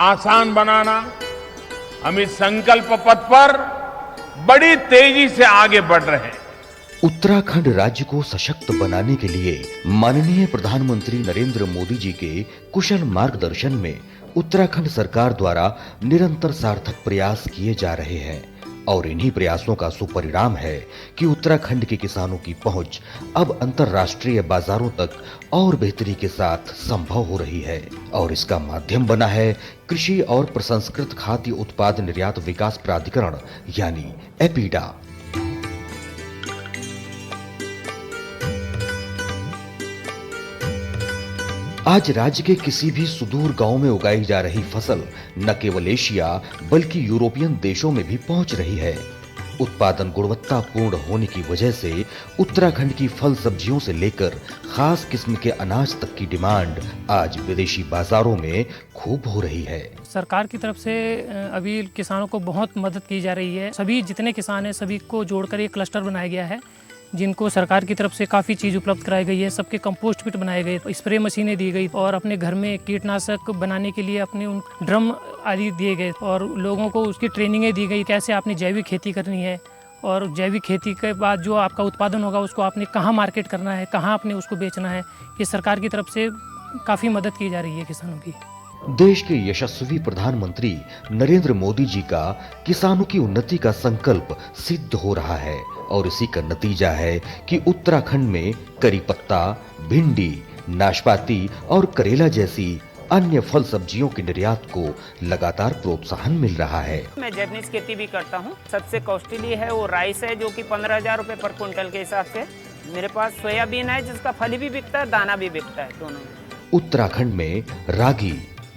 आसान बनाना, हम इस संकल्प पथ पर बड़ी तेजी से आगे बढ़ रहे हैं। उत्तराखंड राज्य को सशक्त बनाने के लिए माननीय प्रधानमंत्री नरेंद्र मोदी जी के कुशल मार्गदर्शन में उत्तराखंड सरकार द्वारा निरंतर सार्थक प्रयास किए जा रहे हैं और इन्हीं प्रयासों का सुपरिणाम है कि उत्तराखंड के किसानों की पहुंच अब अंतर्राष्ट्रीय बाजारों तक और बेहतरी के साथ संभव हो रही है और इसका माध्यम बना है कृषि और प्रसंस्कृत खाद्य उत्पाद निर्यात विकास प्राधिकरण यानी एपीडा। आज राज्य के किसी भी सुदूर गांव में उगाई जा रही फसल न केवल एशिया बल्कि यूरोपियन देशों में भी पहुंच रही है। उत्पादन गुणवत्तापूर्ण होने की वजह से उत्तराखंड की फल सब्जियों से लेकर खास किस्म के अनाज तक की डिमांड आज विदेशी बाजारों में खूब हो रही है। सरकार की तरफ से अभी किसानों को बहुत मदद की जा रही है। सभी जितने किसान हैं सभी को जोड़कर एक क्लस्टर बनाया गया है, जिनको सरकार की तरफ से काफ़ी चीज़ उपलब्ध कराई गई है। सबके कंपोस्ट किट बनाए गए, स्प्रे मशीनें दी गई और अपने घर में कीटनाशक बनाने के लिए अपने उन ड्रम आदि दिए गए और लोगों को उसकी ट्रेनिंगें दी गई, कैसे आपने जैविक खेती करनी है और जैविक खेती के बाद जो आपका उत्पादन होगा उसको आपने कहाँ मार्केट करना है, कहाँ आपने उसको बेचना है। ये सरकार की तरफ से काफ़ी मदद की जा रही है किसानों की। देश के यशस्वी प्रधानमंत्री नरेंद्र मोदी जी का किसानों की उन्नति का संकल्प सिद्ध हो रहा है और इसी का नतीजा है कि उत्तराखंड में करी पत्ता, भिंडी, नाशपाती और करेला जैसी अन्य फल सब्जियों के निर्यात को लगातार प्रोत्साहन मिल रहा है। मैं जैपनीज खेती भी करता हूँ। सबसे कॉस्टली है वो राइस है, जो कि 15,000 रुपए पर क्विंटल के हिसाब से। मेरे पास सोयाबीन है, जिसका फली भी बिकता है, दाना भी बिकता है, दोनों। उत्तराखंड में रागी,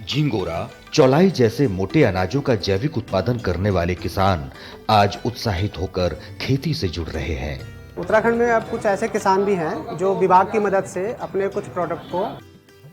झिंगोरा, चौलाई जैसे मोटे अनाजों का जैविक उत्पादन करने वाले किसान आज उत्साहित होकर खेती से जुड़ रहे हैं। उत्तराखंड में अब कुछ ऐसे किसान भी हैं जो विभाग की मदद से अपने कुछ प्रोडक्ट को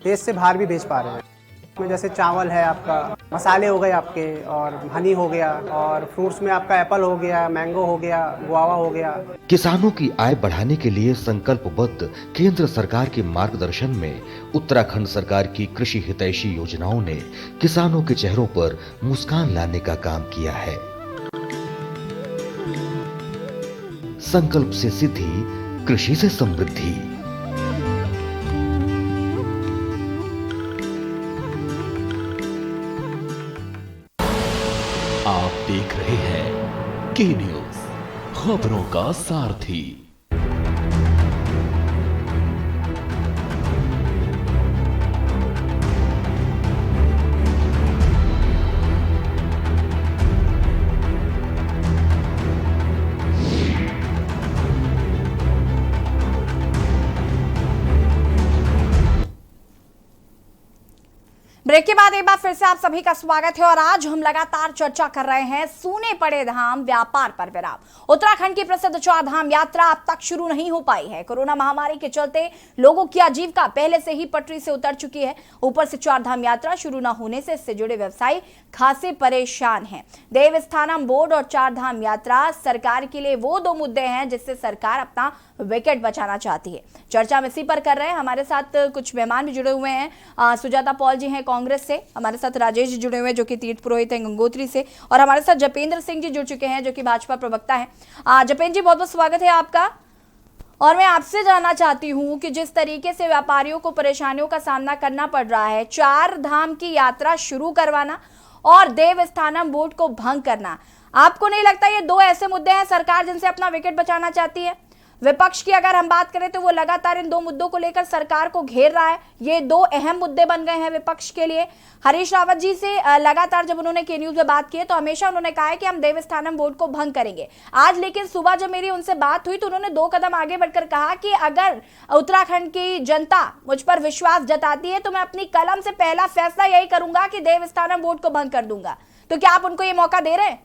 देश से बाहर भी भेज पा रहे हैं। इसमें जैसे चावल है, आपका मसाले हो गए आपके, और हनी हो गया, और फ्रूट्स में आपका एप्पल हो गया, मैंगो हो गया, गुआवा हो गया। किसानों की आय बढ़ाने के लिए संकल्पबद्ध केंद्र सरकार के मार्गदर्शन में उत्तराखंड सरकार की कृषि हितैषी योजनाओं ने किसानों के चेहरों पर मुस्कान लाने का काम किया है। संकल्प से सिद्धि, कृषि से समृद्धि। आप देख रहे हैं के न्यूज, खबरों का सारथी। ब्रेक के बाद एक बार फिर से आप सभी का स्वागत है और आज हम लगातार चर्चा कर रहे हैं सूने पड़े धाम व्यापार पर विराम। उत्तराखंड की प्रसिद्ध चार धाम यात्रा अब तक शुरू नहीं हो पाई है। कोरोना महामारी के चलते लोगों की आजीविका पहले से ही पटरी से उतर चुकी है। ऊपर से चार धाम यात्रा शुरू न होने से इससे जुड़े व्यवसायी खासे परेशान हैं। देवस्थानम बोर्ड और चार धाम यात्रा सरकार के लिए वो दो मुद्दे हैं जिससे सरकार अपना विकेट बचाना चाहती है। चर्चा हम इसी पर कर रहे हैं। हमारे साथ कुछ मेहमान भी जुड़े हुए हैं। सुजाता पॉल जी हैं कांग्रेस से, हमारे साथ राजेश जी जुड़े हुए हैं जो कि तीर्थ पुरोहित हैं गंगोत्री से, और हमारे साथ जपेंद्र सिंह जी जुड़ चुके हैं जो कि भाजपा प्रवक्ता हैं। जपेंद्र जी, बहुत बहुत स्वागत है आपका। और मैं आपसे जानना चाहती हूं कि जिस तरीके से व्यापारियों को परेशानियों का सामना करना पड़ रहा है, चार धाम की यात्रा शुरू करवाना और देवस्थानम बोर्ड को भंग करना, आपको नहीं लगता ये दो ऐसे मुद्दे हैं सरकार जिनसे अपना विकेट बचाना चाहती है? विपक्ष की अगर हम बात करें तो वो लगातार इन दो मुद्दों को लेकर सरकार को घेर रहा है। ये दो अहम मुद्दे बन गए हैं विपक्ष के लिए। हरीश रावत जी से लगातार जब उन्होंने के न्यूज में बात की तो हमेशा उन्होंने कहा है कि हम देवस्थानम बोर्ड को भंग करेंगे। आज लेकिन सुबह जब मेरी उनसे बात हुई तो उन्होंने दो कदम आगे बढ़कर कहा कि अगर उत्तराखंड की जनता मुझ पर विश्वास जताती है तो मैं अपनी कलम से पहला फैसला यही करूंगा कि देवस्थानम बोर्ड को भंग कर दूंगा। तो क्या आप उनको ये मौका दे रहे हैं?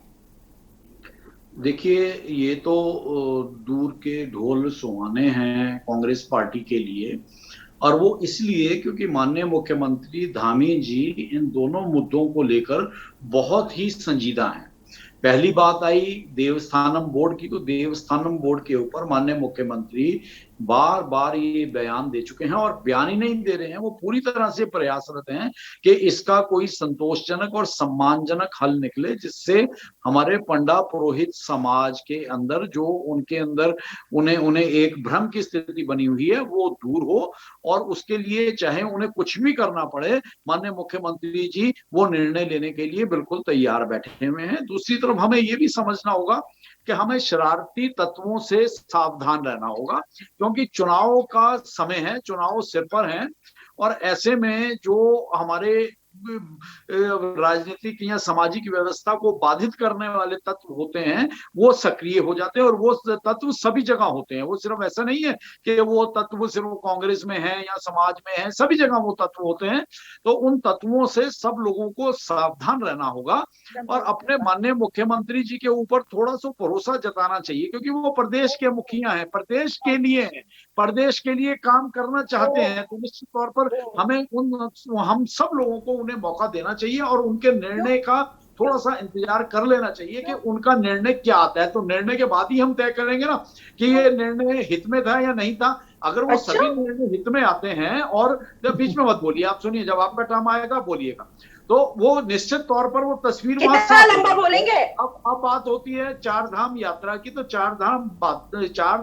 देखिए, ये तो दूर के ढोल सुहाने हैं कांग्रेस पार्टी के लिए, और वो इसलिए क्योंकि माननीय मुख्यमंत्री धामी जी इन दोनों मुद्दों को लेकर बहुत ही संजीदा हैं। पहली बात आई देवस्थानम बोर्ड की, तो देवस्थानम बोर्ड के ऊपर माननीय मुख्यमंत्री बार बार ये बयान दे चुके हैं, और बयान ही नहीं दे रहे हैं, वो पूरी तरह से प्रयासरत हैं कि इसका कोई संतोषजनक और सम्मानजनक हल निकले, जिससे हमारे पंडा पुरोहित समाज के अंदर जो उनके अंदर उन्हें एक भ्रम की स्थिति बनी हुई है वो दूर हो, और उसके लिए चाहे उन्हें कुछ भी करना पड़े, माननीय मुख्यमंत्री जी वो निर्णय लेने के लिए बिल्कुल तैयार बैठे हुए हैं। दूसरी तरफ हमें ये भी समझना होगा कि हमें शरारती तत्वों से सावधान रहना होगा, क्योंकि चुनाव का समय है, चुनाव सिर पर है, और ऐसे में जो हमारे राजनीतिक या सामाजिक व्यवस्था को बाधित करने वाले तत्व होते हैं वो सक्रिय हो जाते हैं, और वो तत्व सभी जगह होते हैं। वो सिर्फ ऐसा नहीं है कि वो तत्व सिर्फ कांग्रेस में है या समाज में है, सभी जगह वो तत्व होते हैं। तो उन तत्वों से सब लोगों को सावधान रहना होगा और अपने माननीय मुख्यमंत्री जी के ऊपर थोड़ा सा भरोसा जताना चाहिए, क्योंकि वो प्रदेश के मुखिया हैं, प्रदेश के लिए हैं, प्रदेश के लिए काम करना चाहते हैं। तो निश्चित तौर पर हमें हम सब लोगों को उन्हें मौका देना चाहिए और उनके निर्णय का थोड़ा सा इंतजार कर लेना चाहिए कि उनका निर्णय क्या आता है। तो निर्णय के बाद ही हम तय करेंगे ना कि ये निर्णय हित में था या नहीं था। अगर वो सभी निर्णय हित में आते हैं, और जब बीच में मत बोलिए, आप सुनिए, जब आपका टर्म आएगा बोलिएगा, तो वो निश्चित तौर पर वो तस्वीर कितना लंबा बोलेंगे। अब बात होती है चार धाम यात्रा की, तो चार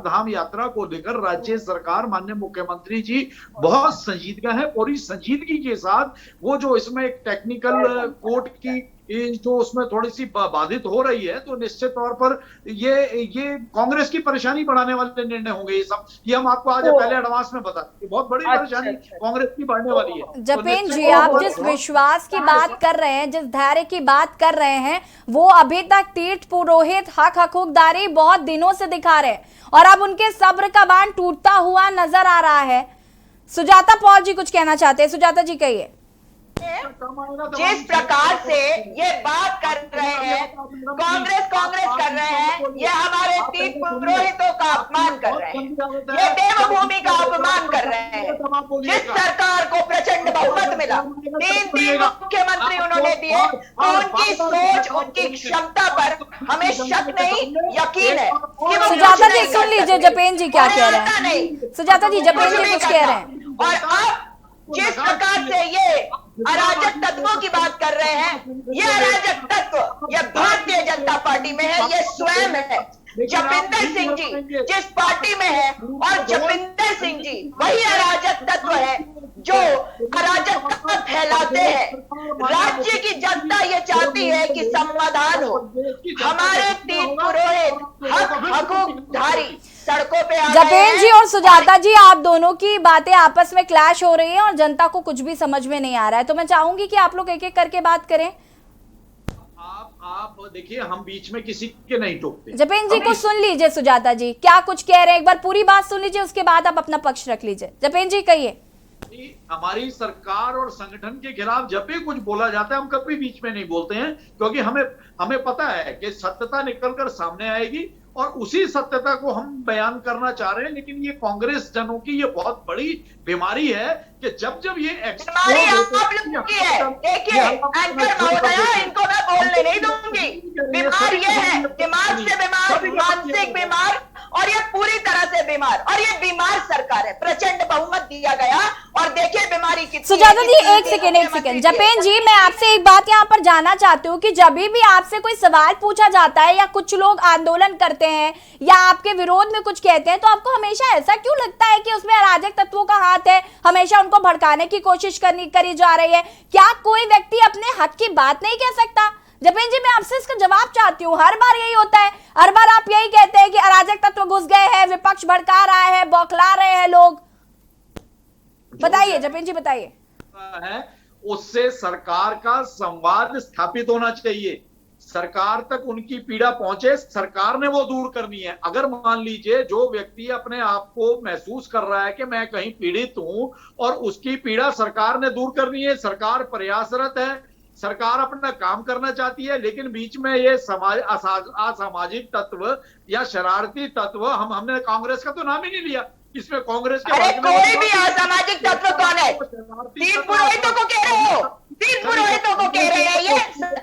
धाम यात्रा को लेकर राज्य सरकार, माननीय मुख्यमंत्री जी बहुत संजीदगा है। पूरी संजीदगी के साथ वो जो इसमें एक टेक्निकल कोर्ट की जो उसमें थोड़ी सी बाधित हो रही है, तो निश्चित तौर पर ये कांग्रेस की परेशानी बढ़ाने वाले निर्णय होंगे ये सब। ये हम आपको आज पहले एडवांस में बता दें, बहुत बड़ी परेशानी कांग्रेस की बढ़ने वाली है। जपेन जी, आप जिस विश्वास की बात कर रहे हैं, जिस धैर्य की बात कर रहे हैं, वो अभी तक तीर्थ पुरोहित हक हकूकदारी बहुत दिनों से दिखा रहे हैं और अब उनके सब्र का बांध टूटता हुआ नजर आ रहा है। सुजाता पॉल जी कुछ कहना चाहते हैं। सुजाता जी कहिए। जिस प्रकार से ये बात कर रहे हैं, कांग्रेस कर रहे हैं, ये हमारे तीर्थ पुरोहितों का अपमान कर रहे हैं, ये देवभूमि का अपमान कर रहे हैं। जिस सरकार को प्रचंड बहुमत मिला, 3 मुख्यमंत्री उन्होंने दिए, तो उनकी सोच, उनकी क्षमता पर हमें शक नहीं, यकीन है। सुजाता जी सुन लीजिए जपेन जी क्या कह रहे हैं। सुजाता जी, जपेन जी कुछ कह रहे हैं। और अब जिस प्रकार से ये अराजक तत्वों की बात कर रहे हैं, ये अराजक तत्व ये भारतीय जनता पार्टी में है, ये स्वयं है। जपिंदर सिंह जी जिस पार्टी में है, और जपिंदर सिंह जी वही अराजक तत्व है जो अराजकता फैलाते हैं। राज्य की जनता ये चाहती है कि समाधान हो। हमारे तीर्थ पुरोहित हकूकधारी सड़कों पे आ गए हैं। जपेन जी और सुजाता जी, आप दोनों की बातें आपस में क्लैश हो रही हैं और जनता को कुछ भी समझ में नहीं आ रहा है, तो मैं चाहूंगी कि आप लोग एक एक करके बात करें। आप देखिए, हम बीच में किसी के नहीं टोकते। जपेन जी को सुन लीजिए, सुजाता जी क्या कुछ कह रहे हैं, एक बार पूरी बात सुन लीजिए, उसके बाद आप अपना पक्ष रख लीजिए। जपेन जी कहिए। हमारी सरकार और संगठन के खिलाफ जब भी कुछ बोला जाता है, हम कभी बीच में नहीं बोलते हैं, क्योंकि हमें पता है कि सत्यता निकलकर सामने आएगी और उसी सत्यता को हम बयान करना चाह रहे हैं। लेकिन ये कांग्रेस जनों की ये बहुत बड़ी बीमारी है कि जब ये बीमारी आप लोगों की है। देखिए एंकर महोदया, इनको मैं बोलने नहीं दूंगी। बीमार ये है, दिमाग से बीमार, मानसिक बीमार, और ये पूरी तरह से बीमार, और ये बीमार सरकार है। प्रचंड बहुमत दिया गया और देखिए बीमारी कितनी। सुजाता जी एक सेकेंड। जपेन जी, मैं आपसे एक बात यहाँ पर जानना चाहती हूँ कि जब भी आपसे कोई सवाल पूछा जाता है या कुछ लोग आंदोलन करते हैं या आपके विरोध में कुछ कहते हैं, तो आपको हमेशा ऐसा क्यों लगता है कि उसमें अराजक तत्वों का हाथ है, हमेशा उनको भड़काने की कोशिश करी जा रही है? क्या कोई व्यक्ति अपने हक की बात नहीं कह सकता? जपेन जी, मैं आपसे इसका जवाब चाहती हूँ। हर बार यही होता है, हर बार आप यही कहते हैं कि अराजक तत्व घुस गए हैं, विपक्ष भड़का रहा है, बौखला रहे हैं लोग। बताइए जपेन जी, बताइए। उससे सरकार का संवाद स्थापित होना चाहिए, सरकार तक उनकी पीड़ा पहुंचे, सरकार ने वो दूर करनी है। अगर मान लीजिए जो व्यक्ति अपने आप को महसूस कर रहा है कि मैं कहीं पीड़ित हूं और उसकी पीड़ा सरकार ने दूर करनी है, सरकार प्रयासरत है, सरकार अपना काम करना चाहती है, लेकिन बीच में ये असामाजिक तत्व या शरारती तत्व, हमने कांग्रेस का तो नाम ही नहीं लिया इसमें। कांग्रेस के कोई भी असामाजिक तत्व कौन है? तीन पुरोहितों को कह रहे हो, तीन पुरोहितों को कह रहे हैं ये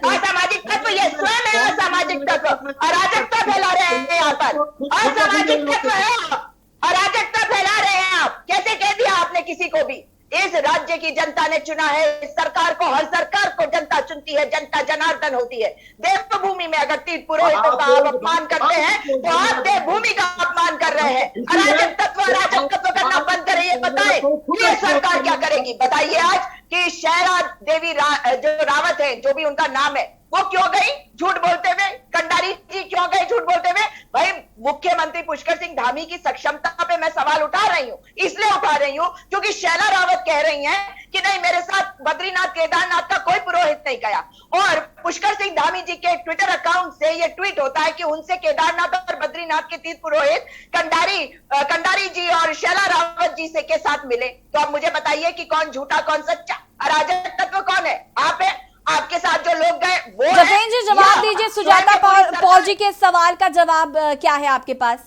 असामाजिक तत्व, ये स्वयं है असामाजिक तत्व। अराजकता फैला रहे हैं यहाँ पर, असामाजिक तत्व है आप, अराजकता फैला रहे हैं आप। कैसे कह दिया आपने किसी को भी? इस राज्य की जनता ने चुना है इस सरकार को, हर सरकार को जनता चुनती है, जनता जनार्दन होती है। देवभूमि में अगर तीर्थ पुरोहितों का आप अपमान करते हैं तो आप देवभूमि का अपमान कर रहे हैं। अराजक तत्व करना बंद करें, ये बताए ये सरकार क्या करेगी? बताइए आज कि शैला देवी जो रावत है, जो भी उनका नाम है, वो क्यों गई झूठ बोलते हुए? कंडारी जी क्यों गए झूठ बोलते हुए? भाई मुख्यमंत्री पुष्कर सिंह धामी की सक्षमता पे मैं सवाल उठा रही हूँ, इसलिए उठा रही हूँ क्योंकि शैला रावत कह रही हैं कि नहीं, मेरे साथ बद्रीनाथ केदारनाथ का कोई पुरोहित नहीं गया। और पुष्कर सिंह धामी जी के ट्विटर अकाउंट से ये ट्वीट होता है कि उनसे केदारनाथ और बद्रीनाथ के तीर्थ पुरोहित कंडारी जी और शैला रावत जी से के साथ मिले। तो अब मुझे बताइए कि कौन झूठा कौन सच्चा? अराजक तत्व कौन है? आप है? आपके साथ जो लोग गए वो जपेन जी जवाब दीजिए। सुजाता पॉल जी के सवाल का जवाब क्या है आपके पास?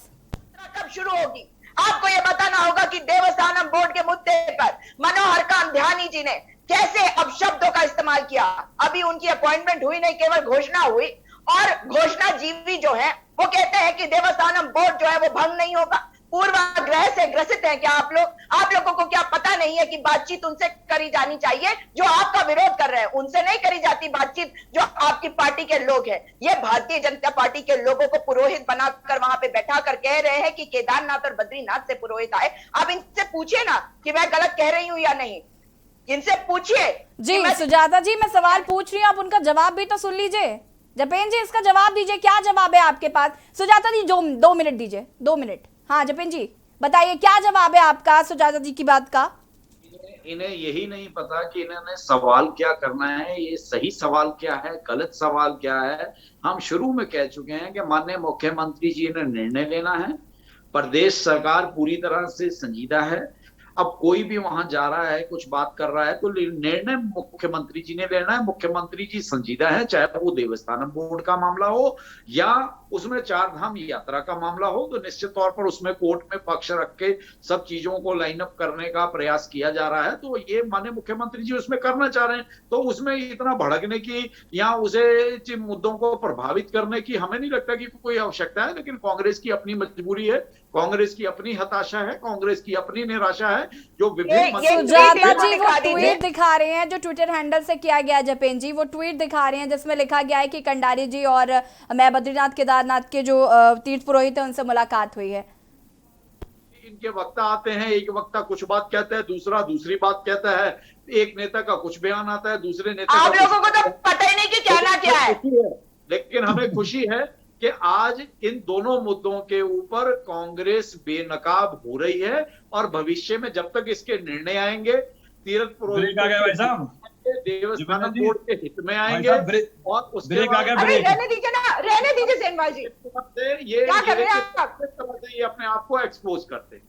कब शुरू होगी? आपको ये बताना होगा कि देवस्थानम बोर्ड के मुद्दे पर मनोहर कामध्यानी जी ने कैसे अपशब्दों का इस्तेमाल किया। अभी उनकी अपॉइंटमेंट हुई नहीं, केवल घोषणा हुई, और घोषणा जीवी जो है वो कहते हैं कि देवस्थानम बोर्ड जो है वो भंग नहीं होगा। पूर्वाग्रह से ग्रसित हैं क्या आप लोग? आप लोगों को क्या पता नहीं है कि बातचीत उनसे करी जानी चाहिए जो आपका विरोध कर रहे हैं? उनसे नहीं करी जाती बातचीत जो आपकी पार्टी के लोग हैं। ये भारतीय जनता पार्टी के लोगों को पुरोहित बनाकर वहां पे बैठा कर कह रहे हैं कि केदारनाथ और बद्रीनाथ से पुरोहित आए। आप इनसे पूछिए ना कि मैं गलत कह रही हूं या नहीं। इनसे पूछिए जी सुजाता जी, मैं सवाल पूछ रही हूँ, आप उनका जवाब भी तो सुन लीजिए। जपेन जी, इसका जवाब दीजिए, क्या जवाब है आपके पास? सुजाता जी, जो 2 मिनट दीजिए, 2 मिनट। हाँ जपेन जी बताइए, क्या जवाब है आपका सुजाता जी की बात का? इन्हें यही नहीं पता कि इन्होंने सवाल क्या करना है, ये सही सवाल क्या है, गलत सवाल क्या है। हम शुरू में कह चुके हैं कि माननीय मुख्यमंत्री जी ने निर्णय लेना है, प्रदेश सरकार पूरी तरह से संजीदा है। अब कोई भी वहां जा रहा है, कुछ बात कर रहा है, तो निर्णय मुख्यमंत्री जी ने लेना है। मुख्यमंत्री जी संजीदा है, चाहे वो देवस्थानम बोर्ड का मामला हो या उसमें 4 धाम यात्रा का मामला हो, तो निश्चित तौर पर उसमें कोर्ट में पक्ष रख के सब चीजों को लाइन अप करने का प्रयास किया जा रहा है। तो ये माननीय मुख्यमंत्री जी उसमें करना चाह रहे हैं, तो उसमें इतना भड़कने की या उसे मुद्दों को प्रभावित करने की हमें नहीं लगता कि कोई आवश्यकता है। लेकिन कांग्रेस की अपनी मजबूरी है, कांग्रेस की अपनी हताशा है, कांग्रेस की अपनी निराशा है, जो विभिन्न सुजाता जी वो ट्वीट दिखा रहे हैं जो ट्विटर हैंडल से किया गया, जपेन जी वो ट्वीट दिखा रहे हैं जिसमें लिखा गया है कि कंडारी जी और मैं बद्रीनाथ केदारनाथ के जो तीर्थ पुरोहित है उनसे मुलाकात हुई है। इनके वक्ता आते हैं, एक वक्ता कुछ बात कहता है, दूसरा दूसरी बात कहता है, एक नेता का कुछ बयान आता है, दूसरे नेता आप लोगों को तो पता ही नहीं कि कहना क्या है। लेकिन हमें खुशी है कि आज इन दोनों मुद्दों के ऊपर कांग्रेस बेनकाब हो रही है और भविष्य में जब तक इसके निर्णय आएंगे तीर्थ पुरोहित देवस्थानम बोर्ड के हित में आएंगे और उसके बाद रहने दीजिए ना, रहने दीजिए सेनवाल जी, ये अपने आप को एक्सपोज करते हैं।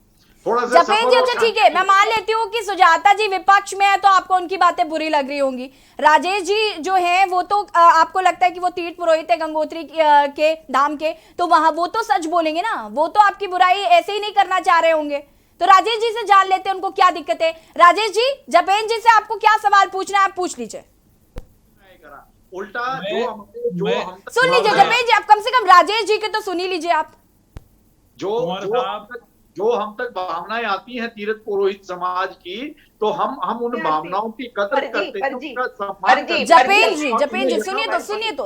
जपेन जी अच्छा ठीक है, मैं मान लेती हूँ कि सुजाता जी विपक्ष में है तो आपको उनकी बातें बुरी लग रही होंगी। राजेश जी जो हैं वो तो आपको लगता है कि वो तीर्थ पुरोहित है गंगोत्री के धाम के, तो वहां वो तो सच बोलेंगे ना, वो तो आपकी बुराई ऐसे ही नहीं करना चाह रहे होंगे। तो राजेश जी से जान लेते हैं उनको क्या दिक्कत है। राजेश जी, जपेन जी से आपको क्या सवाल पूछना है आप पूछ लीजिए। उल्टा सुन लीजिए जपेन जी, आप कम से कम राजेश जी के तो सुन ही लीजिए आप। जो हम तक भावनाएं आती हैं तीर्थ पुरोहित समाज की, तो हम उन भावनाओं की कदर करते हैं। जपेन जी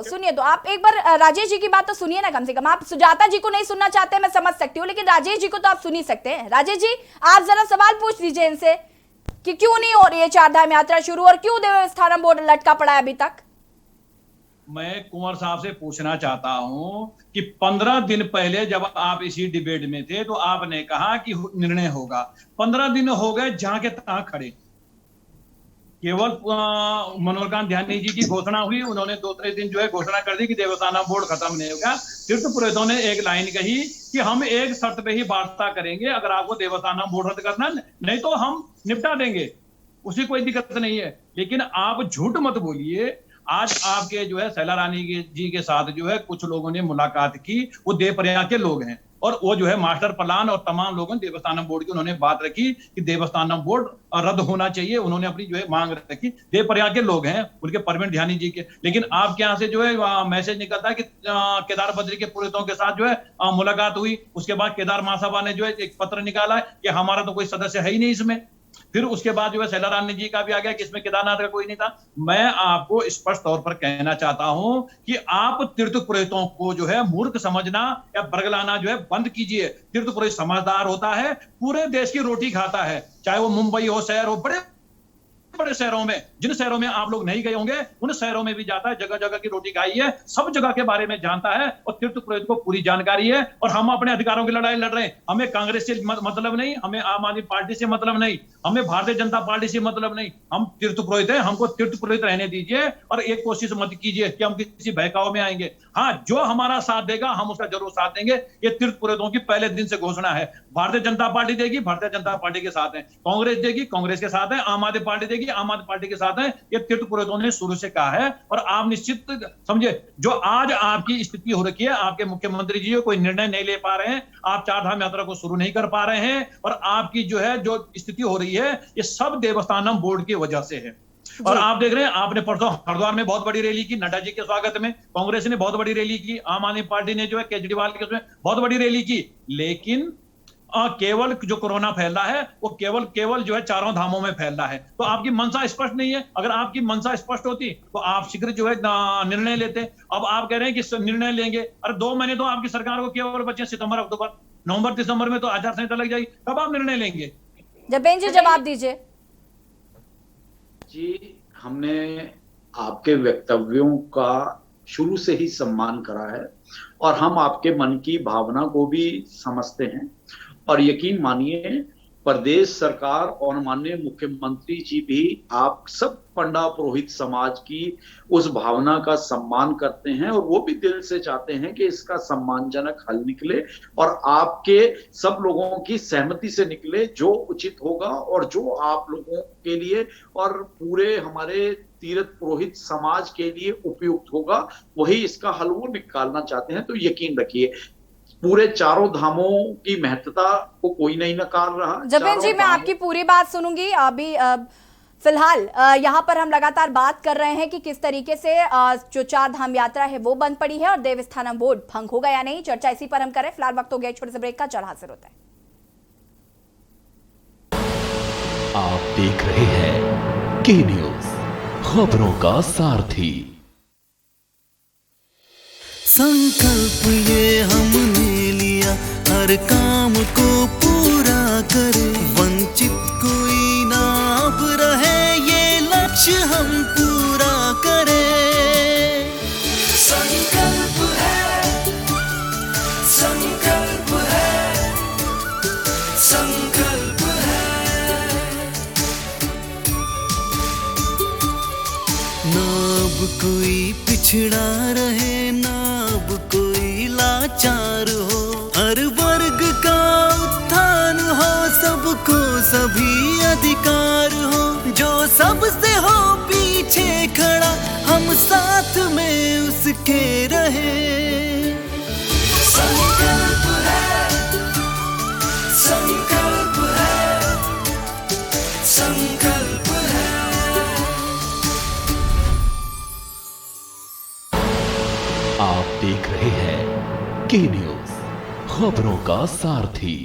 सुनिए तो आप एक बार राजेश जी की बात तो सुनिए ना कम से कम। आप सुजाता जी को नहीं सुनना चाहते मैं समझ सकती हूँ, लेकिन राजेश जी को तो आप सुन ही सकते हैं। राजेश जी आप जरा सवाल पूछ लीजिए इनसे कि क्यों नहीं हो रही है 4 धाम यात्रा शुरू और क्यों देवस्थानम बोर्ड लटका पड़ा है अभी तक। मैं कुंवर साहब से पूछना चाहता हूं कि 15 दिन पहले जब आप इसी डिबेट में थे तो आपने कहा कि निर्णय होगा। 15 दिन हो गए जहां के तहां खड़े। केवल मनोहर ध्यानी जी की घोषणा हुई, उन्होंने 2-3 दिन जो है घोषणा कर दी कि देवस्थानम बोर्ड खत्म नहीं होगा। तीर्थ पुरोहितों ने एक लाइन कही कि हम एक शर्त पे ही वार्ता करेंगे, अगर आपको देवस्थानम बोर्ड रद्द करना नहीं तो हम निपटा देंगे, उसी कोई दिक्कत नहीं है। लेकिन आप झूठ मत बोलिए। आज आपके जो है शैला रानी जी के साथ जो है कुछ लोगों ने मुलाकात की, वो देवप्रयाग के लोग हैं और वो जो है मास्टर प्लान और तमाम लोगों ने देवस्थानम बोर्ड की उन्होंने बात रखी कि देवस्थानम बोर्ड रद्द होना चाहिए। उन्होंने अपनी जो है मांग रखी, देवप्रयाग के लोग हैं, उनके परवीन ध्यानी जी के। लेकिन आपके यहाँ से जो है मैसेज निकलता है कि केदार बद्री के पुरोहितों के साथ जो है मुलाकात हुई। उसके बाद केदार महासभा ने जो है एक पत्र निकाला है कि हमारा तो कोई सदस्य है ही नहीं इसमें। फिर उसके बाद जो है शैला रानी जी का भी आ गया कि इसमें केदारनाथ का कोई नहीं था। मैं आपको स्पष्ट तौर पर कहना चाहता हूं कि आप तीर्थ पुरोहितों को जो है मूर्ख समझना या बरगलाना जो है बंद कीजिए। तीर्थ पुरोहित समझदार होता है, पूरे देश की रोटी खाता है, चाहे वो मुंबई हो, शहर हो, बड़े बड़े शहरों में, जिन शहरों में आप लोग नहीं गए होंगे उन शहरों में भी जाता है, जगह जगह की रोटी खाई है, सब जगह के बारे में जानता है और तीर्थ पुरोहित को पूरी जानकारी है। और हम अपने अधिकारों की लड़ाई लड़ रहे हैं। हमें कांग्रेस से मतलब नहीं, हमें आम आदमी पार्टी से मतलब नहीं, हमें भारतीय जनता पार्टी से मतलब नहीं। हम तीर्थ पुरोहित हैं, हमको तीर्थ पुरोहित रहने दीजिए और एक कोशिश मत कीजिए कि हम किसी बहकाव में आएंगे। हाँ, जो हमारा साथ देगा हम उसका जरूर साथ देंगे। ये तीर्थ पुरोहितों की पहले दिन से घोषणा है। भारतीय जनता पार्टी देगी, भारतीय जनता पार्टी के साथ है। कांग्रेस देगी, कांग्रेस के साथ है। आम आदमी पार्टी देगी, आम आदमी पार्टी के साथ है। ये तीर्थ पुरोहितों ने शुरू से कहा है और आप निश्चित समझे, जो आज आपकी स्थिति हो रखी है, आपके मुख्यमंत्री जी कोई निर्णय नहीं ले पा रहे हैं, आप 4 धाम यात्रा को शुरू नहीं कर पा रहे हैं और आपकी जो है जो स्थिति हो रही है ये सब देवस्थानम बोर्ड की वजह से है। और आप देख रहे हैं, आपने परसों हरिद्वार में बहुत बड़ी रैली की, नड्डा जी के स्वागत में। कांग्रेस ने बहुत बड़ी रैली की, आम आदमी पार्टी ने जो है केजरीवाल के उसमें बहुत बड़ी रैली की। लेकिन केवल जो कोरोना फैल रहा है वो केवल जो है 4 धामों में फैल रहा है। तो आपकी मंशा स्पष्ट नहीं है। अगर आपकी मंशा स्पष्ट होती तो आप शीघ्र जो है निर्णय लेते। अब आप कह रहे हैं कि निर्णय लेंगे। अरे 2 महीने तो आपकी सरकार को केवल बचे, सितंबर, अक्टूबर, नवंबर, दिसंबर में तो आचार संहिता लग जाएगी। कब आप निर्णय लेंगे? जपेन जी जवाब दीजिए। जी, हमने आपके वक्तव्यों का शुरू से ही सम्मान करा है और हम आपके मन की भावना को भी समझते हैं और यकीन मानिए प्रदेश सरकार और माननीय मुख्यमंत्री जी भी आप सब पंडा पुरोहित समाज की उस भावना का सम्मान करते हैं और वो भी दिल से चाहते हैं कि इसका सम्मानजनक हल निकले और आपके सब लोगों की सहमति से निकले, जो उचित होगा और जो आप लोगों के लिए और पूरे हमारे तीर्थ पुरोहित समाज के लिए उपयुक्त होगा, वही इसका हल वो निकालना चाहते हैं। तो यकीन रखिए पूरे चारों धामों की महत्ता को कोई नहीं नकार रहा। जपेन जी, मैं आपकी पूरी बात सुनूंगी। अभी फिलहाल यहाँ पर हम लगातार बात कर रहे हैं कि किस तरीके से जो चार धाम यात्रा है वो बंद पड़ी है और देवस्थानम बोर्ड भंग होगा या नहीं, चर्चा इसी पर हम करें। फिलहाल वक्त हो गया छोटे से ब्रेक का, जल्द हाजिर होता है। आप देख रहे हैं के न्यूज, खबरों का सारथी। संकल्प ये हमने लिया हर काम को पूरा करे, वंचित कोई ना अब रहे, ये लक्ष्य हम पूरा करें। संकल्प है, संकल्प है, संकल्प है। ना अब कोई पिछड़ा रहे, ना अब कोई लाचार हो, हर वर्ग का उत्थान हो, सबको सभी अधिकार हो, जो सबसे हो पीछे खड़ा, हम साथ में उसके रहे। संकल्प है, संकल्प है, संकल्प है। आप देख रहे हैं के न्यूज, खबरों का सारथी।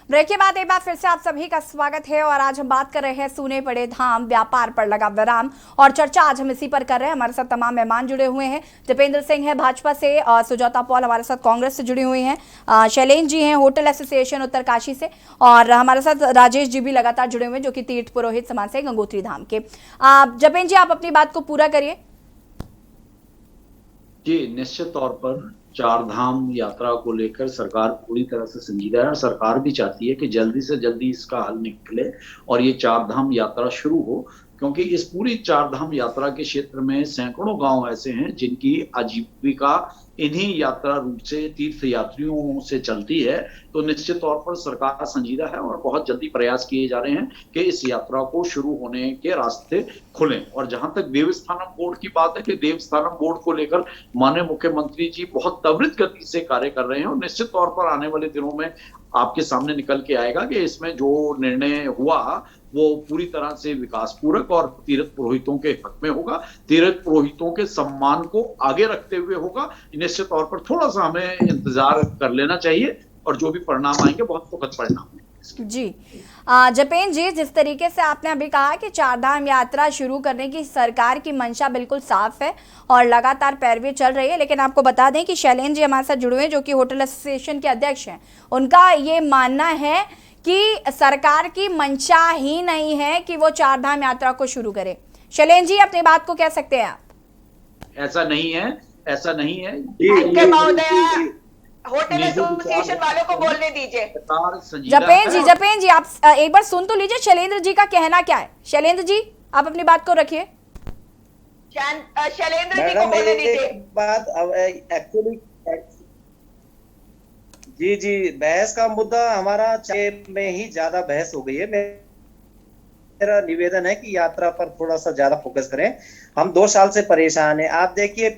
ब्रेक के बाद एक बार फिर से आप सभी का स्वागत है और आज हम बात कर रहे हैं सूने पड़े धाम व्यापार पर लगा विराम, और चर्चा आज हम इसी पर कर रहे हैं। हमारे साथ तमाम मेहमान जुड़े हुए हैं। दीपेंद्र सिंह है भाजपा से, सुजाता पॉल हमारे साथ कांग्रेस से जुड़ी हुई हैं, शैलेंद्र जी हैं होटल एसोसिएशन उत्तरकाशी से, और हमारे साथ राजेश जी भी लगातार जुड़े हुए हैं जो कि तीर्थ पुरोहित समाज से गंगोत्री धाम के। जपेन जी, आप अपनी बात को पूरा करिए। जी, निश्चित तौर पर चार धाम यात्रा को लेकर सरकार पूरी तरह से संजीदा है और सरकार भी चाहती है कि जल्दी से जल्दी इसका हल निकले और ये चार धाम यात्रा शुरू हो, क्योंकि इस पूरी चार धाम यात्रा के क्षेत्र में सैकड़ों गांव ऐसे हैं जिनकी आजीविका इन्हीं यात्रा रूट से तीर्थ यात्रियों से चलती है। तो निश्चित तौर पर सरकार संजीदा है और बहुत जल्दी प्रयास किए जा रहे हैं कि इस यात्रा को शुरू होने के रास्ते खुलें। और जहां तक देवस्थानम बोर्ड की बात है कि देवस्थानम बोर्ड को लेकर माननीय मुख्यमंत्री जी बहुत त्वरित गति से कार्य कर रहे हैं और निश्चित तौर पर आने वाले दिनों में आपके सामने निकल के आएगा कि इसमें जो निर्णय हुआ वो पूरी तरह से विकास पूरक और तीर्थ पुरोहितों के हक में होगा, तीर्थ पुरोहितों के सम्मान को आगे रखते हुए होगा। निश्चित तौर पर थोड़ा सा हमें इंतजार कर लेना चाहिए और जो भी परिणाम आएंगे बहुत सुखद परिणाम है। जी, जपेन जी, जिस तरीके से आपने अभी कहा कि चारधाम यात्रा शुरू करने की सरकार की मंशा बिल्कुल साफ है और लगातार पैरवी चल रही है, लेकिन आपको बता दें कि शैलेंद्र जी हमारे साथ जुड़े हुए हैं जो कि होटल एसोसिएशन के अध्यक्ष हैं। उनका ये मानना है कि सरकार की मंशा ही नहीं है कि वो चारधाम यात्रा को शुरू करे। शैलेंद्र जी, अपनी बात को कह सकते हैं आप? ऐसा नहीं है, ऐसा नहीं है। होटल एसोसिएशन वालों को बोलने दीजिए। जपेन जी, आप एक बार सुन तो लीजिए शैलेंद्र जी का कहना क्या है। शैलेंद्र जी, आप अपनी बात को रखिए। शैलेंद्र जी को बोलने दीजिए। बात एक्चुअली जी, बहस का मुद्दा हमारा में ही ज्यादा बहस हो गई है। मेरा निवेदन है कि यात्रा पर थोड़ा सा ज्यादा फोकस करें। हम 2 साल से परेशान हैं। आप देखिए,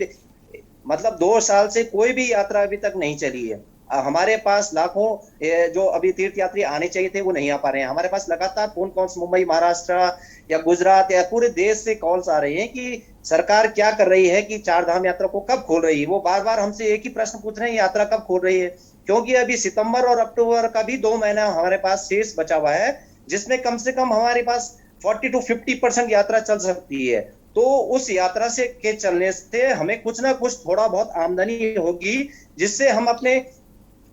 मतलब 2 साल से कोई भी यात्रा अभी तक नहीं चली है। हमारे पास लाखों जो अभी तीर्थ यात्री आने चाहिए थे वो नहीं आ पा रहे हैं। हमारे पास लगातार फोन कॉल्स मुंबई, महाराष्ट्र या गुजरात या पूरे देश से कॉल्स आ रहे हैं कि सरकार क्या कर रही है, कि चार धाम यात्रा को कब खोल रही है। वो बार बार हमसे एक ही प्रश्न पूछ रहे हैं, यात्रा कब खोल रही है। क्योंकि अभी सितंबर और अक्टूबर का भी 2 महीना हमारे पास शेष बचा हुआ है, जिसमें कम से कम हमारे पास 40 to 50% यात्रा चल सकती है। तो उस यात्रा से के चलने से हमें कुछ ना कुछ थोड़ा बहुत आमदनी होगी, जिससे हम अपने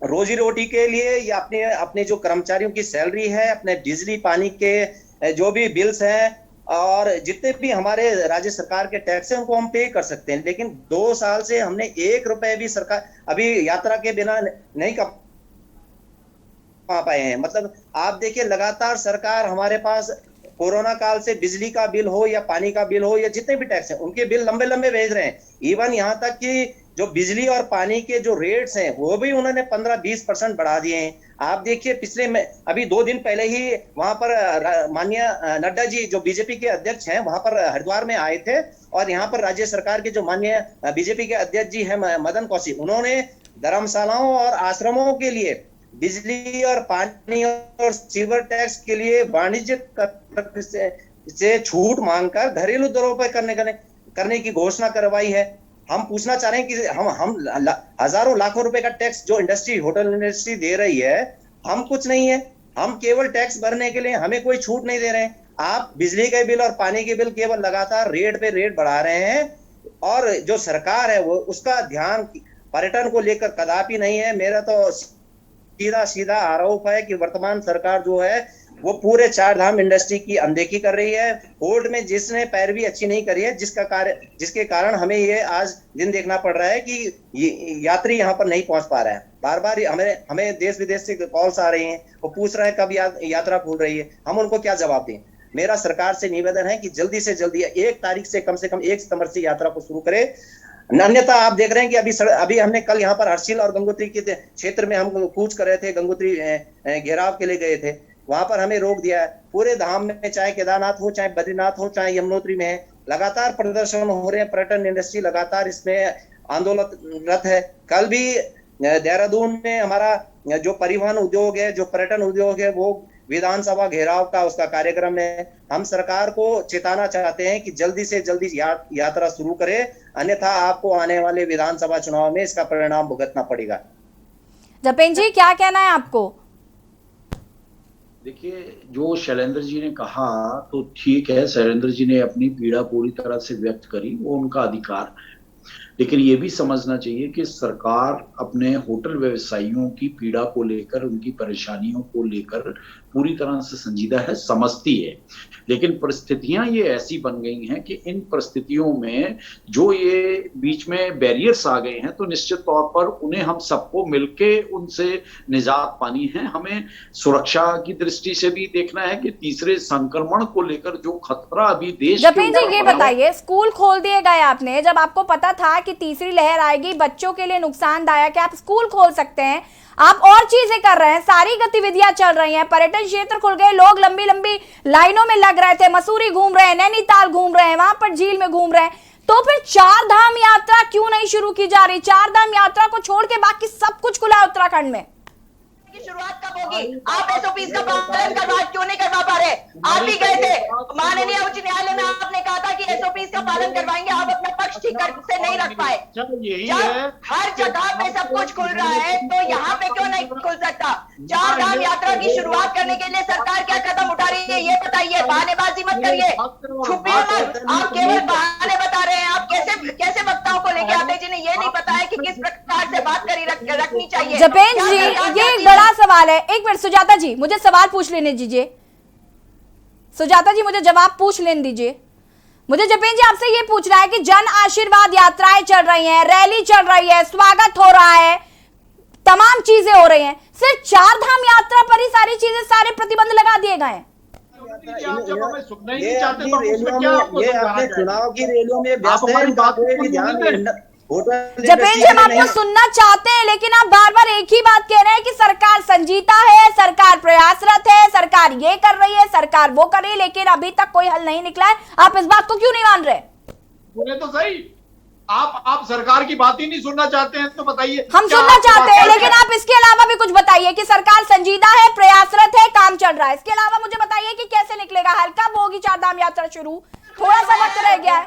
रोजी रोटी के लिए या अपने जो कर्मचारियों की सैलरी है, अपने बिजली पानी के जो भी बिल्स हैं और जितने भी हमारे राज्य सरकार के टैक्स हैं उनको हम पे कर सकते हैं। लेकिन 2 साल से हमने 1 रुपए भी सरकार अभी यात्रा के बिना नहीं कर पाए हैं। मतलब आप देखिए, लगातार सरकार हमारे पास कोरोना काल से बिजली का बिल हो या पानी का बिल हो या जितने भी टैक्स हैं उनके बिल लंबे लंबे भेज रहे हैं। इवन यहाँ तक कि जो बिजली और पानी के जो रेट्स हैं वो भी उन्होंने 15-20% बढ़ा दिए हैं। आप देखिए, पिछले में अभी 2 दिन पहले ही वहां पर माननीय नड्डा जी जो बीजेपी के अध्यक्ष हैं वहां पर हरिद्वार में आए थे और यहाँ पर राज्य सरकार के जो माननीय बीजेपी के अध्यक्ष जी हैं मदन कौशिक, उन्होंने धर्मशालाओं और आश्रमों के लिए बिजली और पानी और सीवर टैक्स के लिए वाणिज्यिक से छूट मांगकर घरेलू दरों पर करने की घोषणा करवाई है। हम पूछना चाह रहे हैं कि हम हजारों लाखों रुपए का टैक्स जो इंडस्ट्री, होटल इंडस्ट्री दे रही है, हम कुछ नहीं है, हम केवल टैक्स भरने के लिए, हमें कोई छूट नहीं दे रहे हैं। आप बिजली के बिल और पानी के बिल केवल लगातार रेट पे रेट बढ़ा रहे हैं और जो सरकार है वो उसका ध्यान पर्यटन को लेकर कदापि नहीं है। मेरा तो सीधा आरोप है कि वर्तमान सरकार जो है वो पूरे 4 धाम इंडस्ट्री की अनदेखी कर रही है। कोर्ट में जिसने पैरवी अच्छी नहीं करी है, जिसके कारण हमें ये आज दिन देखना पड़ रहा है कि यात्री यहाँ पर नहीं पहुंच पा रहे हैं। बार बार हमें देश विदेश से कॉल्स आ रही हैं, वो पूछ रहे हैं कब यात्रा खुल रही है, हम उनको क्या जवाब दें। मेरा सरकार से निवेदन है कि जल्दी से जल्दी 1 तारीख से कम 1 सितंबर से यात्रा को शुरू करे। अन्यथा आप देख रहे हैं कि अभी हमने कल यहाँ पर हर्षिल और गंगोत्री के क्षेत्र में हम कूच कर रहे थे, गंगोत्री घेराव के लिए गए थे, वहां पर हमें रोक दिया है। पूरे धाम में चाहे केदारनाथ हो, चाहे बद्रीनाथ हो, चाहे यमुनोत्री में है, लगातार प्रदर्शन हो रहे हैं। पर्यटन इंडस्ट्री लगातार इसमें आंदोलनरत है। कल भी देहरादून में हमारा जो परिवहन उद्योग है, जो पर्यटन उद्योग है, वो विधानसभा घेराव का उसका कार्यक्रम है। हम सरकार को चेताना चाहते हैं कि जल्दी से जल्दी यात्रा शुरू करे, अन्यथा आपको आने वाले विधानसभा चुनाव में इसका परिणाम भुगतना पड़ेगा। जपेन जी, क्या कहना है आपको? देखिए, जो शैलेंद्र जी ने कहा तो ठीक है, शैलेंद्र जी ने अपनी पीड़ा पूरी तरह से व्यक्त करी, वो उनका अधिकार है। लेकिन ये भी समझना चाहिए कि सरकार अपने होटल व्यवसायियों की पीड़ा को लेकर, उनकी परेशानियों को लेकर पूरी तरह से संजीदा है, समझती है। लेकिन परिस्थितियां ये ऐसी बन गई हैं कि इन परिस्थितियों में जो ये बीच में बैरियर्स आ गए हैं, तो निश्चित तौर पर उन्हें हम सबको मिलके उनसे निजात पानी है। हमें सुरक्षा की दृष्टि से भी देखना है कि तीसरे संक्रमण को लेकर जो खतरा अभी देश जपेन जी, ये बताइए, स्कूल खोल दिए गए आपने, जब आपको पता था कि तीसरी लहर आएगी, बच्चों के लिए नुकसानदायक है, आप स्कूल खोल सकते हैं, आप और चीजें कर रहे हैं, सारी गतिविधियां चल रही हैं, पर्यटन क्षेत्र खुल गए, लोग लंबी लंबी लाइनों में लग रहे थे, मसूरी घूम रहे हैं, नैनीताल घूम रहे हैं, वहां पर झील में घूम रहे हैं, तो फिर 4 धाम यात्रा क्यों नहीं शुरू की जा रही? 4 धाम यात्रा को छोड़ के बाकी सब कुछ खुला है उत्तराखंड में। की शुरुआत कब होगी? आप एसओपीज का पालन क्यों नहीं करवा पा रहे? आप भी गए थे माननीय उच्च न्यायालय में, आपने कहा था कि एसओपीज का पालन करवाएंगे, आप अपना पक्ष ठीक से नहीं रख पाए। जब हर जगह पे सब कुछ खुल रहा है तो यहाँ पे क्यों नहीं खुल सकता? 4 धाम यात्रा की शुरुआत करने के लिए सरकार क्या कदम उठा रही है, ये बताइए। बहानेबाजी मत करिए, छुपिए मत, आप केवल बहाने बता रहे हैं। आप कैसे वक्ताओं को लेके आते जिन्हें ये नहीं पता है कि किस प्रकार से बात रखनी चाहिए। जपेन जी, ये बड़ा सवाल है। एक मिनट सुजाता जी, मुझे सवाल पूछ लेने दीजिए। सुजाता जी, मुझे जवाब पूछ लेने दीजिए। मुझे जपेन जी आपसे ये पूछना है कि जन आशीर्वाद यात्राएं चल रही हैं, रैली चल रही है, स्वागत हो रहा है, तमाम चीजें हो रही हैं, सिर्फ 4 धाम यात्रा पर ही सारी चीजें, सारे प्रतिबंध लगा दिए गए हैं। ये अपने चुनाव की रैलियों में व्यस्त है। जपेन जी, हम आपको सुनना चाहते हैं, लेकिन आप बार बार एक ही बात कह रहे हैं कि सरकार संजीता है, सरकार प्रयासरत है, सरकार ये कर रही है, सरकार वो कर रही है, लेकिन अभी तक कोई हल नहीं निकला है। आप इस बात को क्यों नहीं मान रहे? बोले तो सही, आप सरकार की बात ही नहीं सुनना चाहते हैं तो बताइए। हम सुनना चाहते हैं, लेकिन आप इसके अलावा भी कुछ बताइए कि सरकार संजीदा है, प्रयासरत है, काम चल रहा है। इसके अलावा मुझे बताइए कि कैसे निकलेगा हल, कब होगी 4 धाम यात्रा शुरू? थोड़ा सा वक्त रह गया है।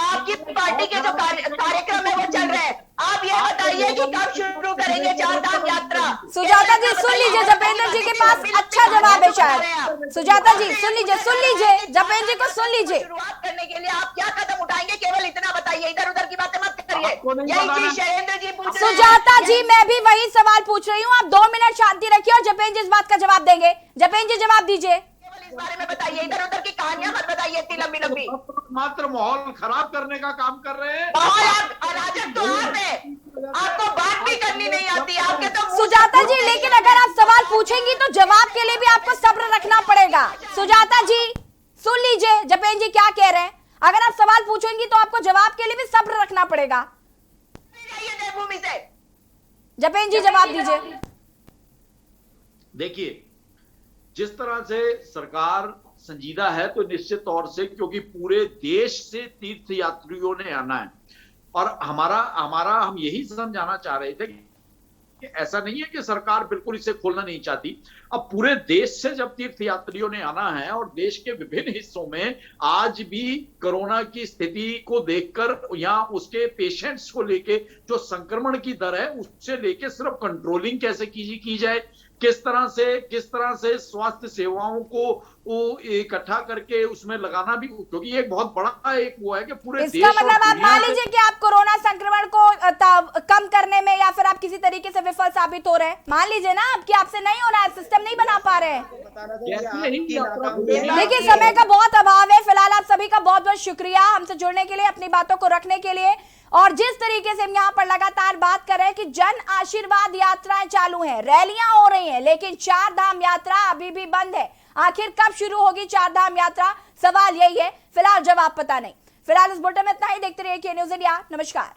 आपकी पार्टी के जो कार्यक्रम है वो चल रहे हैं, आप ये बताइए कि कब शुरू करेंगे। करेंगे चार धाम यात्रा? सुजाता जी सुन लीजिए, जपेंद्र जी के पास अच्छा जवाब है शायद। सुजाता जी सुन लीजिए, जपेंद्र जी को सुन लीजिए। शुरुआत करने के लिए आप क्या कदम उठाएंगे, केवल इतना बताइए, इधर उधर की बातें मत करिए। यही चीज शैलेंद्र जी पूछ रहे हैं। सुजाता जी मैं भी वही सवाल पूछ रही हूँ, आप 2 मिनट शांति रखिए और जपेंद्र जी इस बात का जवाब देंगे। जपेंद्र जी जवाब दीजिए। इस बारे में बताइए, इधर उधर की कहानियां मत बताइए इतनी लंबी लंबी। मात्र माहौल खराब करने का काम कर रहे हैं। अराजक तो आप है, आपको बात भी करनी नहीं आती, आपके तो सुजाता जी लेकिन अगर आप सवाल पूछेंगी तो जवाब के लिए भी आपको सब्र रखना पड़ेगा। सुजाता जी सुन लीजिए जपेंद्र जी क्या कह रहे हैं, अगर आप सवाल पूछेंगी तो आपको जवाब के लिए भी सब्र रखना पड़ेगा। देवभूमि से जपेंद्र जी जवाब दीजिए। देखिए, जिस तरह से सरकार संजीदा है तो निश्चित तौर से, क्योंकि पूरे देश से तीर्थ यात्रियों ने आना है और हमारा हम यही समझाना चाह रहे थे कि ऐसा नहीं है कि सरकार बिल्कुल इसे खोलना नहीं चाहती। अब पूरे देश से जब तीर्थ यात्रियों ने आना है और देश के विभिन्न हिस्सों में आज भी कोरोना की स्थिति को देखकर या उसके पेशेंट्स को लेके जो संक्रमण की दर है उससे लेके सिर्फ कंट्रोलिंग कैसे की जाए, किस तरह से स्वास्थ्य सेवाओं को इकट्ठा करके उसमें लगाना भी, क्योंकि एक बहुत बड़ा एक वो है कि पूरे देश इसका मतलब आप मान लीजिए कि आप कोरोना संक्रमण को कम करने में या फिर आप किसी तरीके से विफल साबित हो रहे हैं, मान लीजिए ना आपकी आपसे नहीं हो रहा है, सिस्टम नहीं बना पा रहे हैं। देखिए समय का बहुत अभाव है, फिलहाल आप सभी का बहुत बहुत शुक्रिया हमसे जुड़ने के लिए, अपनी बातों को रखने के लिए। और जिस तरीके से हम यहाँ पर लगातार बात कर रहे हैं कि जन आशीर्वाद यात्राएं चालू हैं, रैलियां हो रही हैं, लेकिन चार धाम यात्रा अभी भी बंद है। आखिर कब शुरू होगी चार धाम यात्रा, सवाल यही है, फिलहाल जवाब पता नहीं। फिलहाल इस बुलेटिन में इतना ही, देखते रहिए के न्यूज़ इंडिया। नमस्कार।